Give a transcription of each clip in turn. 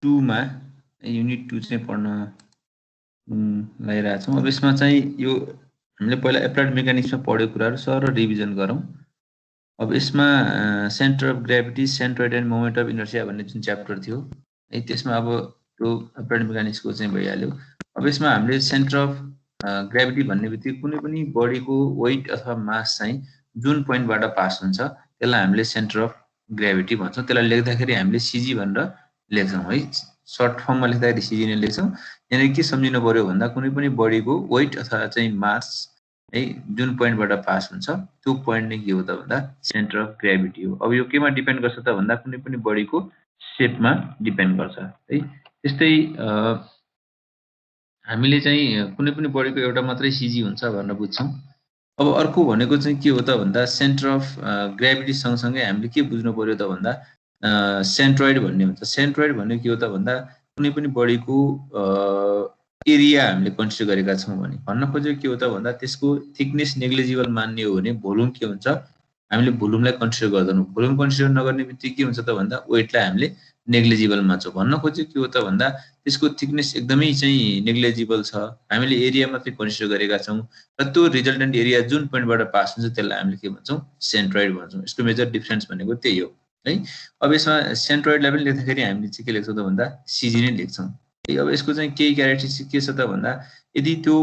2 मा युनिट 2 चाहिँ पढ्न लागिरहेको छौँ। अब यसमा चाहिँ यो हामीले पहिला एप्लाइड मेकानिक्समा पढेको कुराहरू सर रिभिजन गरौँ। अब यसमा centre of gravity, centroid and moment of inertia भन्ने जुन च्याप्टर थियो है, त्यसमा अब त्यो एप्लाइड मेकानिक्सको चाहिँ भइहाल्यो। अब यसमा हामीले सेन्टर अफ ग्रेभिटी भन्ने बित्तिकै कुनै पनि बडीको वेट अथवा मास चाहिँ जुन पोइन्टबाट पास हुन्छ त्यसलाई हामीले सेन्टर अफ ग्रेभिटी भन्छौँ। त्यसलाई लेख्दाखेरि हामीले सिजी भनेर लेख्छौँ है, सर्ट फर्ममा लेख्दाखेरि सिजी नै लेख्छौँ। यहाँनिर के सम्झिनु पर्यो भन्दा कुनै पनि बडीको वेट अथवा चाहिँ मास है जुन पोइन्टबाट पास हुन्छ त्यो पोइन्ट नै के हो त भन्दा सेन्टर अफ ग्रेभिटी हो। अब यो केमा डिपेन्ड गर्छ त भन्दा कुनै पनि बडीको सेपमा डिपेन्ड गर्छ है। त्यस्तै हामीले चाहिँ कुनै पनि बडीको एउटा मात्रै सिजी हुन्छ भनेर बुझ्छौँ। अब अर्को भनेको चाहिँ के हो त भन्दा सेन्टर अफ ग्रेभिटी सँगसँगै हामीले के बुझ्नु पर्यो त भन्दा सेन्ट्रोइड भन्ने हुन्छ। सेन्ट्रोइड भन्ने के हो त भन्दा कुनै पनि बडीको एरिया हामीले कन्सिडर गरेका छौँ भने भन्न खोजेको के हो त भन्दा त्यसको थिकनेस नेग्लिजिबल मान्ने हो भने भोल्युम के हुन्छ, हामीले भोल्युमलाई कन्सिडर गर्दैनौँ। भोल्युम कन्सिडर नगर्ने बित्तिकै के हुन्छ त भन्दा वेटलाई हामीले नेग्लिजिबल मान्छौँ। भन्न खोजेको के हो त भन्दा त्यसको थिकनेस एकदमै चाहिँ नेग्लिजिबल छ, हामीले एरिया मात्रै कन्सिडर गरेका छौँ र त्यो रिजल्टेन्ट एरिया जुन पोइन्टबाट पास हुन्छ त्यसलाई हामीले के भन्छौँ सेन्ट्रोइड भन्छौँ। यसको मेजर डिफरेन्स भनेको त्यही हो है। अब यसमा सेन्ट्रोइडलाई पनि लेख्दाखेरि हामीले चाहिँ के लेख्छौँ त भन्दा सिजी नै लेख्छौँ। अब यसको चाहिँ केही क्यारेक्टरिस्टिक के छ त भन्दा यदि त्यो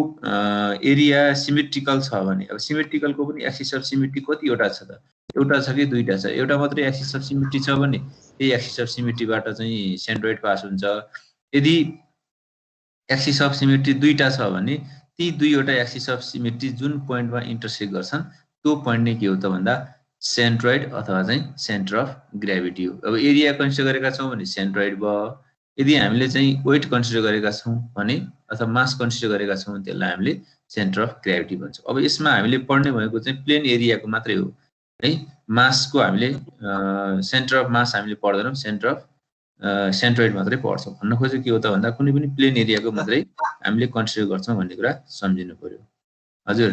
एरिया सिमेट्रिकल छ भने, अब सिमेट्रिकलको पनि एक्सिस अफ सिमेट्री कतिवटा छ त, एउटा छ कि दुईटा छ? एउटा मात्रै एक्सिस अफ सिमेट्री छ भने त्यही एक्सिस अफ सिमेट्रीबाट चाहिँ सेन्ट्रोइड पास हुन्छ। यदि एक्सिस अफ सिमेट्री दुईटा छ भने ती दुईवटा एक्सिस अफ सिमेट्री जुन पोइन्टमा इन्टरसेक्ट गर्छन् त्यो पोइन्ट नै के हो त भन्दा सेन्ट्रोइड अथवा चाहिँ सेन्टर अफ ग्रेभिटी हो। अब एरिया कन्सिडर गरेका छौँ भने सेन्ट्रोइड भयो। यदि हामीले चाहिँ वेट कन्सिडर गरेका छौँ भने अथवा मास कन्सिडर गरेका छौँ भने त्यसलाई हामीले सेन्टर अफ ग्रेभिटी भन्छौँ। अब यसमा हामीले पढ्ने भएको चाहिँ प्लेन एरियाको मात्रै हो है। मासको हामीले सेन्टर अफ मास हामीले पढ्दैनौँ, सेन्टर अफ सेन्ट्रोइड मात्रै पढ्छौँ। भन्न खोजेको के हो त भन्दा कुनै पनि प्लेन एरियाको मात्रै हामीले कन्सिडर गर्छौँ भन्ने कुरा सम्झिनु पर्यो। हजुर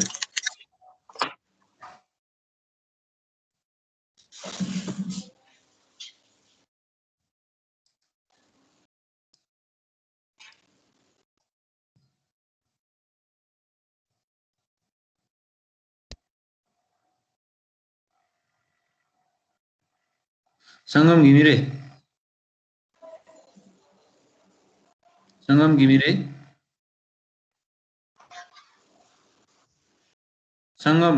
सङ्गम घिमिरे, सङ्गम घिमिरे, सङ्गम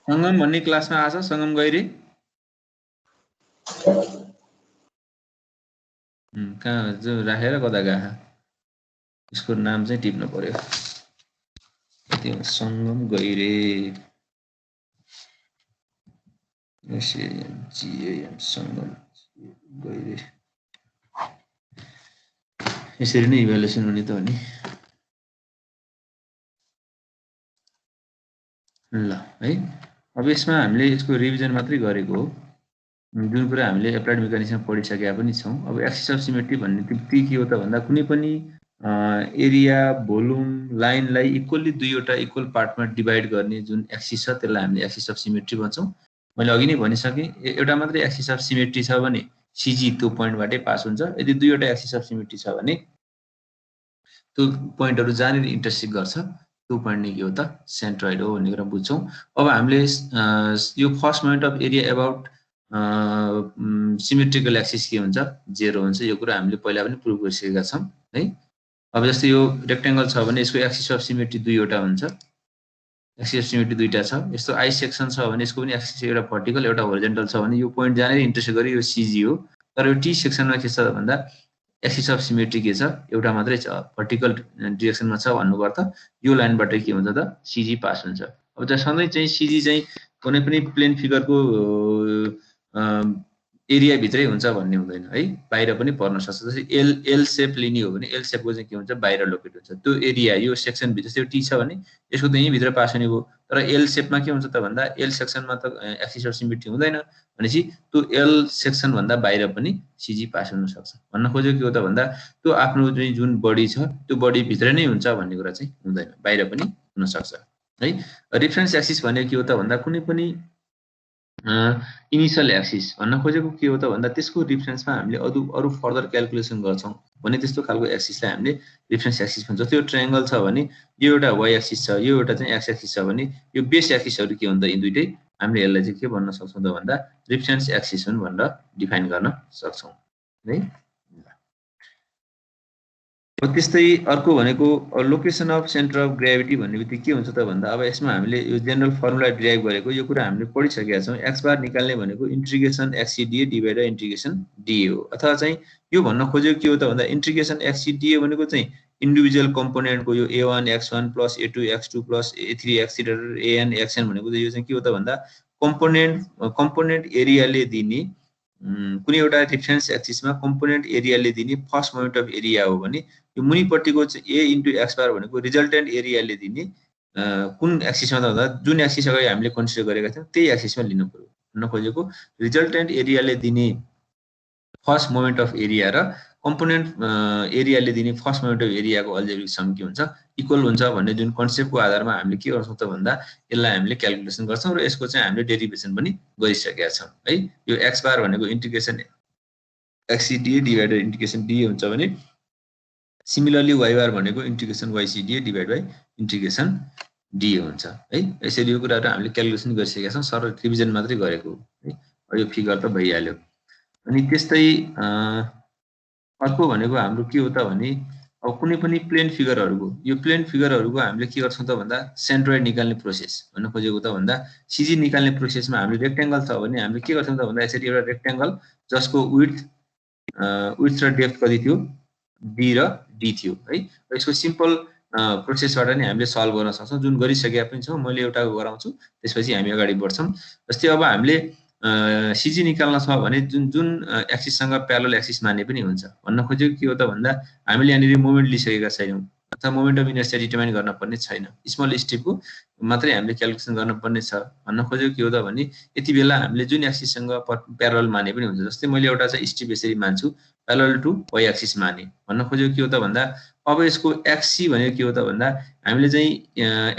सङ्गम भन्ने क्लासमा आछ? सङ्गम गैरे कहाँ जो राखेर कता गएछ? यसको नाम चाहिँ टिप्नु पर्यो। त्यो सङ्गम गैरे, SAMGAM सङ्गम गैरे। यसरी नै इभ्यालुएसन हुने त हो नि। ल है, अब यसमा हामीले यसको रिभिजन मात्रै गरेको हो, जुन कुरा हामीले एप्लाइड मेकानिक्समा पढिसकेका पनि छौँ। अब एक्सिस अफ सिमेट्री भन्ने बित्तिकै के हो त भन्दा कुनै पनि एरिया भोल्युम लाइनलाई इक्वल्ली दुईवटा इक्वल पार्टमा डिभाइड गर्ने जुन एक्सिस छ त्यसलाई हामीले एक्सिस अफ सिमेट्री भन्छौँ। मैले अघि नै भनिसकेँ, एउटा मात्रै एक्सिस अफ सिमेट्री छ भने सिजी त्यो पोइन्टबाटै पास हुन्छ। यदि दुईवटा एक्सिस अफ सिमेट्री छ भने त्यो पोइन्टहरू जहाँनिर इन्टरसेक्ट गर्छ त्यो पोइन्ट नै के हो त सेन्ट्रोइड हो भन्ने कुरा बुझ्छौँ। अब हामीले यो first moment of area about symmetrical axis के हुन्छ, 0 हुन्छ। यो कुरा हामीले पहिला पनि प्रुभ गरिसकेका छौँ है। अब जस्तै यो रेक्टेङ्गल छ भने यसको एक्सिस अफ सिमेट्री दुईवटा हुन्छ, एक्सिस अफ सिमेट्री दुईटा छ। यस्तो आई सेक्सन छ भने यसको पनि एक्सिस एउटा भर्टिकल एउटा होरिजेन्टल छ भने यो पोइन्ट जहाँनिर इन्टरसेक्ट गरे यो सिजी हो। तर यो टी सेक्सनमा के छ भन्दा एक्सिस अफ सिमेट्री के छ, एउटा मात्रै छ, भर्टिकल डिरेक्सनमा छ भन्नुको अर्थ यो लाइनबाट के हुन्छ त सिजी पास हुन्छ। अब त्यहाँ सधैँ चाहिँ सिजी चाहिँ कुनै पनि प्लेन फिगरको एरिया भित्रै हुन्छ भन्ने हुँदैन है, बाहिर पनि पर्न सक्छ। जस्तै एल सेप लिने हो भने एल सेपको चाहिँ के हुन्छ बाहिर लोकेट हुन्छ। त्यो एरिया यो सेक्सन भित्र जस्तै टी छ भने यसको त यहीँभित्र पास हुने भयो। तर एल सेपमा के हुन्छ त भन्दा एल सेक्सनमा त एक्सिस अफ सिमेट्री हुँदैन भनेपछि त्यो एल सेक्सनभन्दा बाहिर पनि सिजी पास हुन सक्छ। भन्न खोजेको के हो त भन्दा त्यो आफ्नो चाहिँ जुन बडी छ त्यो बडीभित्र नै हुन्छ भन्ने कुरा चाहिँ हुँदैन, बाहिर पनि हुनसक्छ है। रिफरेन्स एक्सिस भनेको के हो त भन्दा कुनै पनि इनिशियल एक्सिस भन्न खोजेको के हो त भन्दा त्यसको रिफरेन्समा हामीले अरू फर्दर क्याल्कुलेसन गर्छौँ भने त्यस्तो खालको एक्सिसलाई हामीले रिफरेन्स एक्सिस भन्छ। जस्तै यो ट्रायंगल छ भने यो एउटा वाइ एक्सिस छ, यो एउटा चाहिँ एक्स एक्सिस छ भने यो बेस एक्सिसहरू के हुन्छ यी दुईटै हामीले यसलाई चाहिँ के भन्न सक्छौँ त भन्दा रिफरेन्स एक्सिस हुन् भनेर डिफाइन गर्न सक्छौँ है। त्यस्तै अर्को भनेको location of centre of gravity भन्ने बित्तिकै के हुन्छ त भन्दा अब यसमा हामीले यो जेनरल फर्मुला डिराइभ गरेको यो कुरा हामीले पढिसकेका छौँ। एक्स बार निकाल्ने भनेको इन्टिग्रेसन एक्ससिडिए डिभाइड बाइ इन्टिग्रेसन डिए हो। अथवा चाहिँ यो भन्न खोजेको के हो त भन्दा इन्टिग्रेसन एक्ससिडिए भनेको चाहिँ इन्डिभिजुअल कम्पोनेन्टको यो a1 x1 plus a2 x2 plus a3 x3 an xn भनेको यो चाहिँ के हो त भन्दा कम्पोनेन्ट एरियाले दिने कुनै एउटा रिफरेन्स एक्सिसमा कम्पोनेन्ट एरियाले दिने फर्स्ट मोमेन्ट अफ एरिया हो भने यो मुनिपट्टिको चाहिँ a इन्टु एक्स बार भनेको रिजल्टेन्ट एरियाले दिने कुन एक्सिसमा त भन्दा जुन एक्सिस अगाडि हामीले कन्सिडर गरेका थियौँ त्यही एक्सिसमा लिनु पर्यो। भन्न खोजेको रिजल्टेन्ट एरियाले दिने फर्स्ट मोमेन्ट अफ एरिया र कम्पोनेन्ट एरियाले दिने फर्स्ट मोमेन्ट अफ एरियाको अल्जेब्रिक सम के हुन्छ इक्वल हुन्छ भन्ने जुन कन्सेप्टको आधारमा हामीले के गर्छौँ त भन्दा यसलाई हामीले क्याल्कुलेसन गर्छौँ र यसको चाहिँ हामीले डेरिभेसन पनि गरिसकेका छौँ है। यो एक्स बार भनेको इन्टिग्रेसन एक्ससिडिए डिभाइड बाइ इन्टिग्रेसन डिए हुन्छ भने सिमिलरली वाइ बार भनेको इन्टिग्रेसन वाइसिडिए डिभाइड बाइ इन्टिग्रेसन डिए हुन्छ है। यसरी यो कुराहरू हामीले क्याल्कुलेसन गरिसकेका छौँ, सर रिभिजन मात्रै गरेको है। यो फिगर त भइहाल्यो। अनि त्यस्तै अर्को भनेको हाम्रो के हो त भने अब कुनै पनि प्लेन फिगरहरूको यो प्लेन फिगरहरूको हामीले के गर्छौँ त भन्दा सेन्ट्रोइड निकाल्ने प्रोसेस भन्न खोजेको त भन्दा सिजी निकाल्ने प्रोसेसमा हामीले रेक्ट्याङ्गल छ भने हामीले के गर्छौँ त भन्दा यसरी एउटा रेक्ट्याङ्गल जसको विड्थ र डेप्थ कति थियो डी र डी थियो है। यसको सिम्पल प्रोसेसबाट नै हामीले सल्भ गर्न सक्छौँ, जुन गरिसकेका पनि छौँ। मैले एउटा गराउँछु त्यसपछि हामी अगाडि बढ्छौँ। जस्तै अब हामीले सिजी निकाल्न छ भने जुन एक्सिससँग प्यारलल एक्सिस माने पनि हुन्छ। भन्न खोजेको के हो त भन्दा हामीले यहाँनिर मोमेन्ट लिइसकेका छैनौँ अथवा मोमेन्ट अफ इनर्सिया डिटर्माइन गर्न पर्ने छैन, स्मल स्टेपको मात्रै हामीले क्याल्कुलेसन गर्न पर्ने छ। भन्न खोजेको के हो त भने यति बेला हामीले जुन एक्सिससँग प्यारलल माने पनि हुन्छ। जस्तै मैले एउटा चाहिँ स्टेप यसरी मान्छु प्यारलल टु वाइ एक्सिस माने। भन्न खोजेको के हो त भन्दा अब यसको एक्ससी भनेको के हो त भन्दा हामीले चाहिँ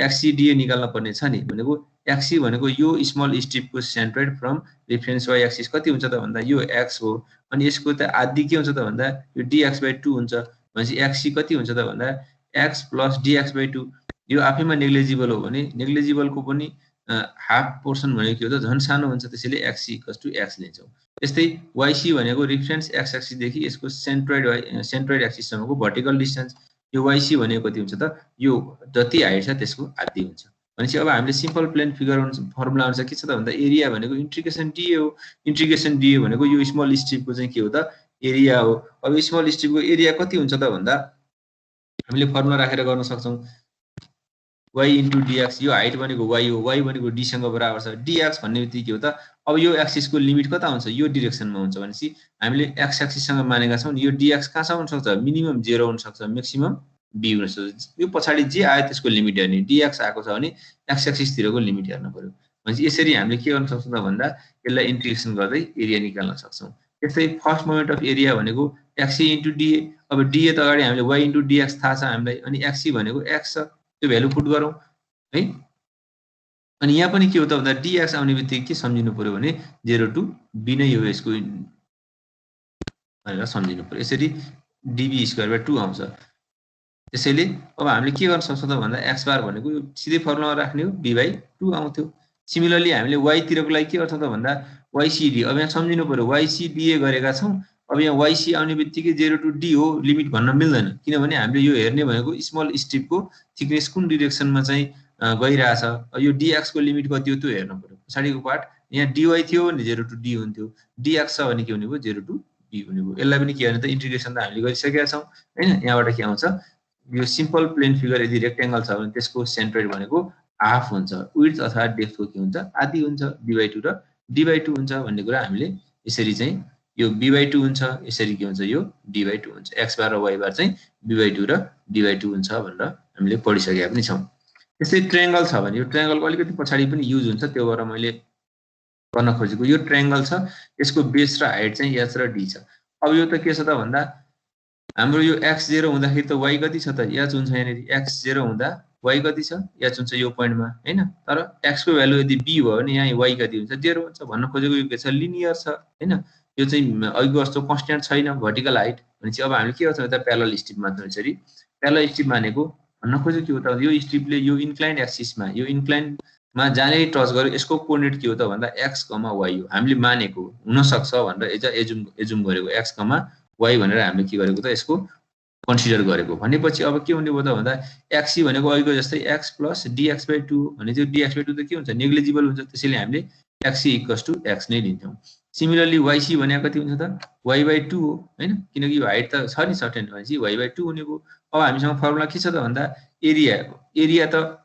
एक्ससिडिए निकाल्न पर्ने छ नि। भनेको एक्ससी भनेको यो स्मल स्टेपको centroid from reference Y axis कति हुन्छ त भन्दा यो एक्स हो। अनि यसको त आदि के हुन्छ त भन्दा यो डिएक्स बाई 2 हुन्छ। भनेपछि एक्ससी कति हुन्छ त भन्दा एक्स प्लस डिएक्स बाई 2। यो आफैमा नेग्लिजिबल हो भने नेग्लिजिबलको पनि हाफ पोर्सन भनेको के हो त झन् सानो हुन्छ, त्यसैले एक्ससी इक्वल्स टु एक्स लिन्छौँ। यस्तै वाइसी भनेको रिफरेन्स एक्स एक्सिसदेखि यसको सेन्ट्रोइड एक्सिससम्मको भर्टिकल डिस्टेन्स। यो वाइसी भनेको कति हुन्छ त यो जति हाइट छ त्यसको आदि हुन्छ। भनेपछि अब हामीले सिम्पल प्लेन फिगर फर्मुला अनुसार के छ त भन्दा एरिया भनेको इन्टिग्रेसन डिए हो। इन्टिग्रेसन डिए भनेको यो स्मल स्ट्रिपको चाहिँ के हो त एरिया हो। अब स्मल स्ट्रिपको एरिया कति हुन्छ त भन्दा हामीले फर्मुला राखेर गर्न सक्छौँ वाइ इन्टु डिएक्स। यो हाइट भनेको वाइ हो, वाइ भनेको डीसँग बराबर छ। डिएक्स भन्ने बित्तिकै के हो त अब यो एक्सिसको लिमिट कता हुन्छ यो डिरेक्सनमा हुन्छ। भनेपछि हामीले एक्स एक्सिससँग मानेका छौँ यो डिएक्स कहाँसम्म हुनसक्छ मिनिमम 0 हुनसक्छ, म्याक्सिमम बी हुनसक्छ। यो पछाडि जे आयो त्यसको लिमिट हेर्ने, डिएक्स आएको छ भने एक्स एक्सिसतिरको लिमिट हेर्नु पर्यो। भनेपछि यसरी हामीले के गर्न सक्छौँ त भन्दा यसलाई इन्टिग्रेसन गर्दै एरिया निकाल्न सक्छौँ। त्यस्तै फर्स्ट मोमेन्ट अफ एरिया भनेको एक्ससी इन्टु डिए। अब डिए त अगाडि हामीले वाइ इन्टु डिएक्स थाहा छ हामीलाई, अनि एक्ससी भनेको एक्स छ, त्यो भ्यालु पुट गरौँ है। अनि यहाँ पनि के हो त भन्दा डिएक्स आउने बित्तिकै के सम्झिनु पर्यो भने 0 टु बी नै हो यसको भनेर सम्झिनु पर्यो। यसरी डिबी स्क्वायर बाई 2 आउँछ। त्यसैले अब हामीले के गर्न सक्छौँ त भन्दा एक्स बार भनेको सिधै फर्मुलामा राख्ने हो बी बाई 2 आउँथ्यो। सिमिलरली हामीले वाइतिरको लागि के गर्छौँ त भन्दा वाइसिडी। अब यहाँ सम्झिनु पर्यो वाइसिडिए गरेका छौँ। अब यहाँ वाइसी आउने बित्तिकै 0 टु डी हो, लिमिट भन्न मिल्दैन, किनभने हामीले यो हेर्ने भनेको स्मल स्ट्रिपको थिकनेस कुन डिरेक्सनमा चाहिँ गइरहेछ। यो डिएक्सको लिमिट कति हो त्यो हेर्नु पर्यो। पछाडिको पार्ट यहाँ डिवाई थियो भने 0 टु डी हुन्थ्यो, डिएक्स छ भने के हुने भयो 0 टु बी हुने भयो। यसलाई पनि के भने त इन्टिग्रेसन त हामीले गरिसकेका छौँ होइन। यहाँबाट के आउँछ यो सिम्पल प्लेन फिगर यदि रेक्ट्याङ्गल छ भने त्यसको सेन्ट्रोइड भनेको हाफ हुन्छ, विड्थ अथवा डेप्थको के हुन्छ आदि हुन्छ, b/2 र d/2 हुन्छ भन्ने कुरा हामीले यसरी चाहिँ यो b/2 हुन्छ, यसरी के हुन्छ यो d/2 हुन्छ। एक्स बार र वाइ बार चाहिँ b/2 र d/2 हुन्छ भनेर हामीले पढिसकेका पनि छौँ। त्यस्तै ट्रायंगल छ भने यो ट्रायंगलको अलिकति पछाडि पनि युज हुन्छ, त्यो भएर मैले गर्न खोजेको यो ट्रायंगल छ, यसको बेस र हाइट चाहिँ h र d छ। अब यो त के छ त भन्दा हाम्रो यो x0 हुँदाखेरि त y कति छ त h हुन्छ। यहाँनिर x0 हुँदा y कति छ h हुन्छ यो पोइन्टमा हैन तर x को भ्यालु यदि b भयो भने यहाँ y कति हुन्छ 0 हुन्छ भन्न खोजेको यो के छ लिनियर छ हैन यो चाहिँ अघिको जस्तो कन्स्ट्यान्ट छैन भर्टिकल हाइट भनेपछि अब हामीले के गर्छौँ त प्यारलल स्ट्रिप मान्छौँ यसरी प्यारलल स्ट्रिप मानेको भन्न खोजेको के हो त यो स्ट्रिपले यो इन्क्लाइन्ड एक्सिसमा यो इन्क्लाइन्डमा जाने टच गर्यो यसको कोअर्डिनेट के हो त भन्दा x, y हो हामीले मानेको हुन सक्छ भनेर एजुम गरेको x, y भनेर हामीले के गरेको त यसको कन्सिडर गरेको भनेपछि अब के हुने भयो त भन्दा x भनेको अघिको जस्तै x प्लस dx/2 भने त्यो dx/2 त के हुन्छ नेग्लिजिबल हुन्छ त्यसैले हामीले x x नै लिन्छौँ सिमिलरली yc भनेको कति हुन्छ त y/2 हो हैन किनकि यो हाइट त छ नि सर्टेन भनेपछि y/2 हुने भयो अब हामीसँग फर्मुला के छ त भन्दा एरिया त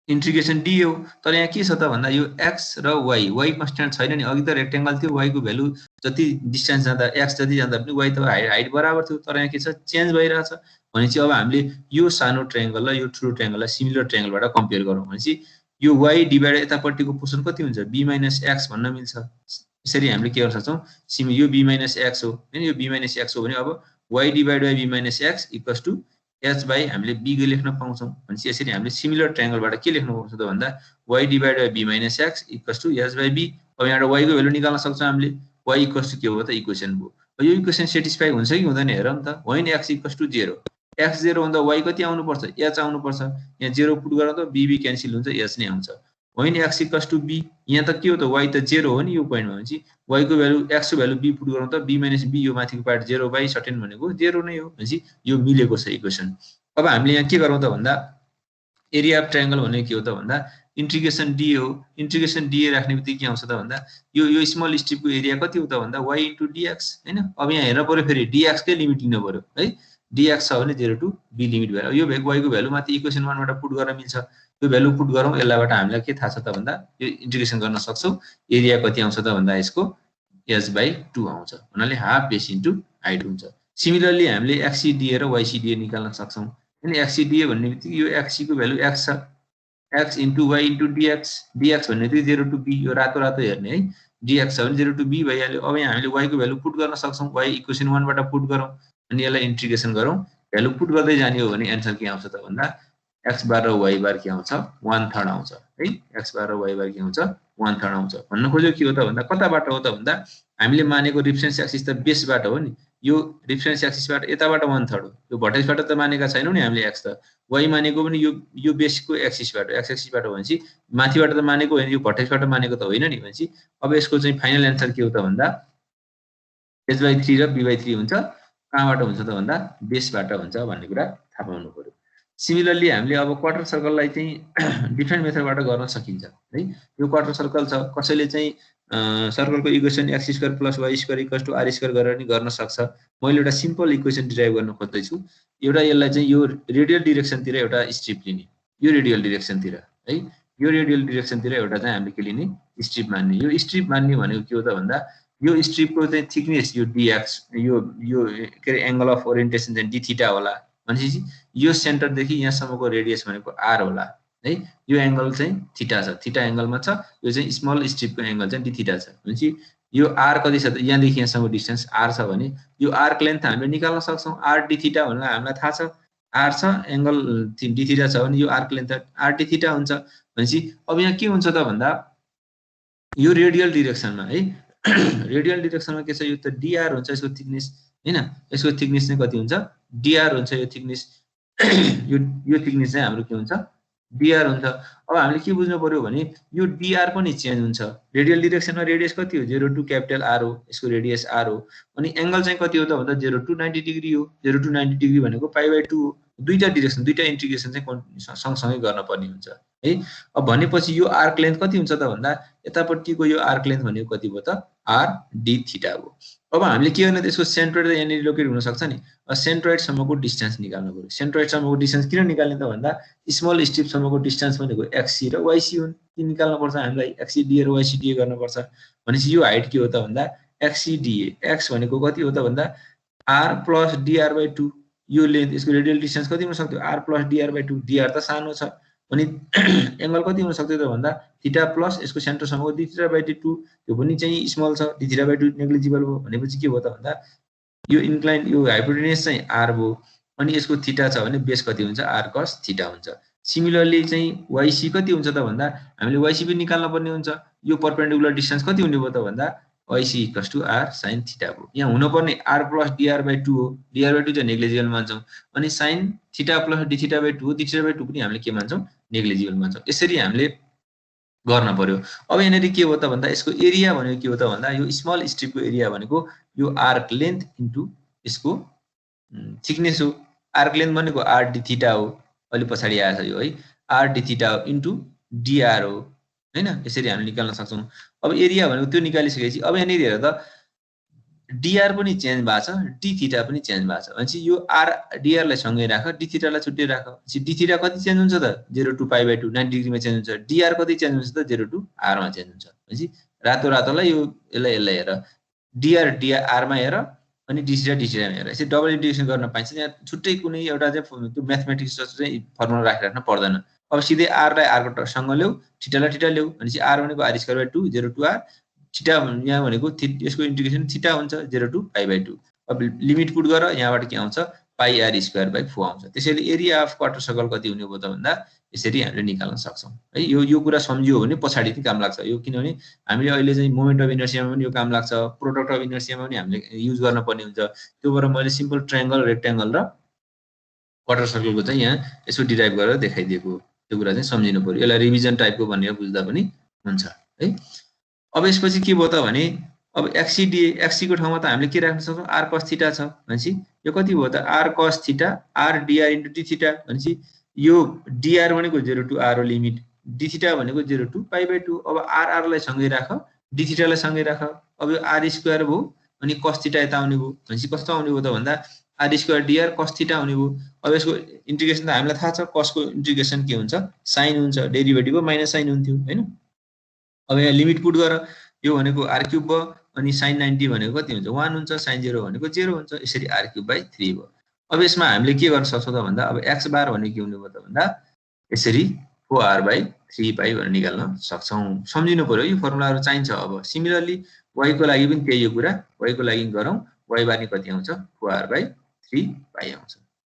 इंटीग्रेशन डी हो तर यहाँ के छ त भन्दा यो x र y कन्स्ट्यान्ट छैन नि अघि त रेक्टेंगल थियो y को भ्यालु जति डिस्टेन्स जाँदा x जति जाँदा पनि y त हाइट बराबर थियो तर यहाँ के छ चेन्ज भइरहेछ भनेपछि अब हामीले यो सानो ट्रायंगल र यो ठुलो ट्रायंगललाई सिमिलर ट्रायंगलबाट कम्पेयर गरौँ भनेपछि यो y डिभाइड यतापट्टिको पोर्सन कति हुन्छ b - x भन्न मिल्छ यसरी हामीले के गर्न सक्छौं यो b - x हो हैन यो b - x हो भने अब y divide by b - x equals to h by हामीले b को लेख्न पाउँछौं भनेपछि यसरी हामीले सिमिलर ट्रायंगलबाट के लेख्न पाउँछौं त भन्दा y divide by b - x equals to h by b अब यहाँबाट y को भ्यालु निकाल्न सक्छौं हामीले y इक्वल्स टु के हो त इक्वेसन भयो यो इक्वेसन सेटिस्फाई हुन्छ कि हुँदैन हेरौँ त होइन x इक्वल्स टु 0 x 0 भन्दा y कति आउनु पर्छ h आउनु पर्छ यहाँ 0 पुट गरौँ त b क्यान्सल हुन्छ h नै आउँछ होइन x इक्वल्स टु b यहाँ त के हो त y त 0 हो नि यो पोइन्टमा भनेपछि y को भ्यालु x को भ्यालु b पुट गरौँ त b - b यो माथिको पार्ट 0 बाइ सर्टेन भनेको 0 नै हो भनेपछि यो मिलेको छ इक्वेसन अब हामीले यहाँ के गरौँ त भन्दा एरिया अफ ट्रायंगल भनेको के हो त भन्दा इंटीग्रेशन डी हो इंटीग्रेशन डी राख्ने बित्तिकै के आउँछ त भन्दा यो स्मल स्ट्रिपको एरिया कति हो त भन्दा y * dx हैन अब यहाँ हेर्न पर्यो फेरि dx कै लिमिट लिनु पर्यो है dx छ भने 0 टु b लिमिट भएर यो y को भ्यालु माथि इक्वेसन 1 बाट पुट गर्न मिल्छ यो भ्यालु पुट गरौँ यसलाबाट हामीलाई के थाहा छ त भन्दा यो इंटीग्रेसन गर्न सक्छौं एरिया कति आउँछ त भन्दा यसको h/2 आउँछ भन्नाले हाफ बेस इन्टु हाइट हुन्छ सिमिलरली हामीले xcda र ycda निकाल्न सक्छौं अनि xcda भन्ने बित्तिकै यो x को भ्यालु x छ x into y into dx भन्ने चाहिँ 0 टु b यो रातो हेर्ने है dx छ भने 0 टु b भइहाल्यो अब यहाँ हामीले y को भ्यालु पुट गर्न सक्छौं y इक्वेसन 1 बाट पुट गरौँ अनि यसलाई इंटीग्रेसन गरौँ भ्यालु पुट गर्दै जाने हो भने आन्सर के आउँछ त भन्दा x बार र y बार के आउँछ 1/3 आउँछ है x बार र y बार के आउँछ 1/3 आउँछ भन्न खोजेको के हो त भन्दा कताबाट हो त भन्दा हामीले मानेको रेफरेन्स एक्सिस त बेसबाट हो नि यो रेफरेन्स एक्सिसबाट यताबाट 1/3 हो यो भर्टेक्सबाट त मानेका छैनौं नि हामीले x त y मानेको पनि यो बेसको एक्सिसबाट x एक्सिसबाट भनेपछि माथिबाट त मानेको हैन यो भर्टेक्सबाट मानेको त होइन नि भनेपछि अब यसको चाहिँ फाइनल आन्सर के हो त भन्दा h/3 र b/3 हुन्छ कहाँबाट हुन्छ त भन्दा बेसबाट हुन्छ भन्ने कुरा थाहा पाउनु पर्यो सिमिलरली हामीले अब क्वार्टर सर्कललाई चाहिँ डिफरेन्ट मेथडबाट गर्न सकिन्छ है यो क्वार्टर सर्कल छ कसैले चाहिँ सर्कलको इक्वेसन x² + y² = r² गरेर नि गर्न सक्छ मैले एउटा सिम्पल इक्वेसन डिराइभ गर्न खोज्दै छु एउटा यसलाई चाहिँ यो रेडियल डाइरेक्सनतिर एउटा स्ट्रिप लिने यो रेडियल डाइरेक्सनतिर है यो रेडियल डाइरेक्सनतिर एउटा चाहिँ हामीले के लिने स्ट्रिप मान्ने यो स्ट्रिप मान्ने भनेको के हो त भन्दा यो स्ट्रिपको चाहिँ थिकनेस यो dx यो के एंगल अफ ओरिएन्टेसन चाहिँ d होला भनेपछि यो सेन्टर देखि यहाँसम्मको रेडियस भनेको r होला है यो एंगल चाहिँ थीटा छ थीटा एंगलमा छ यो चाहिँ स्मल स्ट्रिपको एंगल चाहिँ d थीटा छ भनेपछि यो r कति छ त यहाँदेखि यहाँसम्म डिस्टेन्स r छ भने यो आर्क लेन्थ हामीले निकाल्न सक्छौं r d थीटा भनेर हामीलाई थाहा छ r छ एंगल d थीटा छ भने यो arc length r d theta हुन्छ भनेपछि अब यहाँ के हुन्छ त भन्दा यो रेडियल डाइरेक्सनमा है रेडियल डाइरेक्सनमा के छ यो त dr हुन्छ यसको थिकनेस हैन यसको थिकनेस चाहिँ कति हुन्छ dr हुन्छ यो थिकनेस यो थिकनेस चाहिँ हाम्रो के हुन्छ dr हुन्छ अब हामीले के बुझ्नु पर्यो भने यो dr पनि चेन्ज हुन्छ रेडियल डाइरेक्सनमा रेडियस कति हो 0 टु क्यापिटल R हो यसको रेडियस R हो अनि एंगल चाहिँ कति हो त भन्दा 0 टु 90 डिग्री हो 0 टु 90 डिग्री भनेको π/2 हो दुईटा डाइरेक्सन दुईटा इंटीग्रेसन चाहिँ सँगसँगै गर्न पर्ने हुन्छ है अब भनेपछि यो आर्क लेन्थ कति हुन्छ त भन्दा यतापट्टिको यो आर्क लेन्थ भनेको कति भयो त r d थीटा हो अब हामीले के गर्ने त यसको सेन्ट्रोइड त यहाँ लोकेट हुन सक्छ नि सेन्ट्रोइड सम्मको डिस्टेन्स निकाल्नु पर्यो सेन्ट्रोइड सम्मको डिस्टेन्स किन निकाल्ने त भन्दा स्मल स्ट्रिप सम्मको डिस्टेन्स भनेको xc र yc हुन् के निकाल्नु पर्छ हामीलाई xcda र ycda गर्न पर्छ भनेपछि यो हाइट के हो त भन्दा xcda x भनेको कति हो त भन्दा r + dr/2 यो लेन्थ यसको रेडियल डिस्टेन्स कति हुन सक्थ्यो r + dr/2 dr त सानो छ अनि एंगल कति हुन सक्थ्यो त भन्दा थीटा प्लस यसको सेन्टर सम्मको d θ/2 त्यो पनि चाहिँ स्मल छ d θ/2 नेग्लिजिबल हो भनेपछि के भयो त भन्दा यो इन्क्लाइन यो हाइपोटेन्युस चाहिँ r भयो अनि यसको थीटा छ भने बेस कति हुन्छ r cos थीटा हुन्छ सिमिलरली चाहिँ YC कति हुन्छ त भन्दा हामीले YC पनि निकाल्न पर्ने हुन्छ। यो परपेन्डिकुलर डिस्टेन्स कति हुने भयो त भन्दा YC = R sin थीटा भयो। यहाँ हुनुपर्ने R + dr/2 हो। dr/2 चाहिँ नेग्लिजिबल मान्छौँ। अनि sin थीटा + d थीटा/2 हो। d थीटा/2 पनि हामीले के मान्छौँ? नेग्लिजिबल मान्छौँ। यसरी हामीले गर्न पर्यो। अब यहाँनेरि के हो त भन्दा यसको एरिया भनेको के हो त भन्दा यो स्मल स्ट्रिपको एरिया भनेको यो आर्क लेन्थ इन्टु यसको थिकनेस हो। आर्क लेन्थ भनेको r d थीटा हो। अहिले पछाडि आएछ यो है, r d theta into dr हो हैन। यसरी हामीले निकाल्न सक्छौँ। अब एरिया भनेको त्यो निकालिसकेपछि अब यहाँनिर हेर त dr पनि चेन्ज भएको छ, d थीटा पनि चेन्ज भएको छ। भनेपछि यो r dr लाई सँगै राख, d थीटा लाई छुट्टै राख। d थीटा कति चेन्ज हुन्छ त 0 to π/2 90 डिग्रीमा चेन्ज हुन्छ। dr कति चेन्ज हुन्छ त 0 to r मा चेन्ज हुन्छ। भनेपछि रातो रातोलाई यो यसलाई हेर, dr मा हेर अनि d थीटा मा हेर। यसरी डबल इन्टिग्रेसन गर्न पाइन्छ। यहाँ छुट्टै कुनै एउटा चाहिँ त्यो म्याथमेटिक्स चाहिँ फर्मुला राखिराख्न पर्दैन। अब सिधै r लाई r को सँग ल्याऊ, थीटा लाई थीटा ल्याऊ। भनेपछि r भनेको r² 0 to r, थीटा यहाँ भनेको यसको इन्टिग्रेसन थीटा हुन्छ 0 to π/2। अब लिमिट पुट गर, यहाँबाट के आउँछ πr²/4 आउँछ। त्यसैले एरिया अफ क्वार्टर सर्कल कति हुने भयो त भन्दा यसरी हामीले निकाल्न सक्छौँ है। यो कुरा सम्झियो भने पछाडी पनि काम लाग्छ यो, किनभने हामीले अहिले चाहिँ मोमेन्ट अफ इनर्सियामा पनि यो काम लाग्छ, प्रोडक्ट अफ इनर्सियामा पनि हामीले युज गर्न पर्ने हुन्छ। त्यो भएर मैले सिम्पल ट्रायंगल, रेक्टेंगल र क्वार्टर सर्कलको चाहिँ यहाँ यसो डिराइभ गरेर देखाइदिएको, त्यो कुरा चाहिँ सम्झिनु पर्यो। यसलाई रिभिजन टाइपको भनेर बुझ्दा पनि हुन्छ है। अब यसपछि के भयो त भने अब XC को ठाउँमा त हामीले के राख्न सक्छौँ r cos थीटा छ। भनेपछि यो कति भयो त r cos theta r dr into d theta. भनेपछि यो dr भनेको 0 to r हो लिमिट, d थीटा भनेको 0 to π/2। अब r लाई सँगै राख, d थीटा लाई सँगै राख। अब यो r² भयो अनि cos थीटा यता आउने भयो। भनेपछि कस्तो आउने भयो त भन्दा r² dr cos थीटा आउने भयो। अब यसको इन्टिग्रेसन त हामीलाई थाहा छ, cos को इन्टिग्रेसन के हुन्छ sin हुन्छ, डेरिभेटिभ हो माइनस sin हुन्थ्यो हैन। अब यहाँ लिमिट पुट गर, यो भनेको r³ भयो अनि sin 90 भनेको कति हुन्छ 1 हुन्छ, sin 0 भनेको 0 हुन्छ। यसरी r³/3 भयो। अब यसमा हामीले के गर्न सक्छौँ त भन्दा अब x बार भनेको के हुने भयो त भन्दा यसरी 4r/3 पाइ भनेर निकाल्न सक्छौँ। सम्झिनु पर्यो यो फर्मुलाहरु चाहिन्छ। अब सिमिलरली y को लागि पनि त्यही हो कुरा, y को लागि गरौँ, y बार नि कति आउँछ 4r/3 पाइ आउँछ।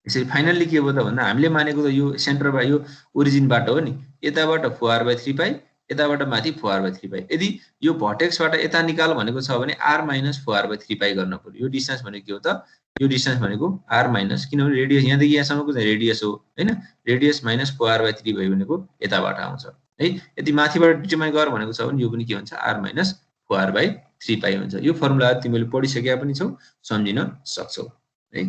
यसरी फाइनली के भयो त भन्दा हामीले मानेको त यो सेन्टर बाइ यो ओरिजिनबाट हो नि, यताबाट 4r/3 पाइ, यताबाट माथि 4r/3 पाइ। यदि यो भर्टेक्सबाट यता निकाल भनेको छ भने r - 4r/3 पाइ गर्न पर्यो। यो डिस्टेन्स भनेको के हो त, यो डिस्टेन्स भनेको r माइनस, किनभने रेडियस यहाँदेखि यहाँसम्मको चाहिँ रेडियस हो हैन, रेडियस - 4r/3 भयो भनेको यताबाट आउँछ है। यदि माथिबाट डिटरमाइन गर भनेको छ भने यो पनि के हुन्छ r - 4r/3 पाइ हुन्छ। यो फर्मुला तिमीले पढिसकेका पनि छौ, सम्झिन सक्छौ है।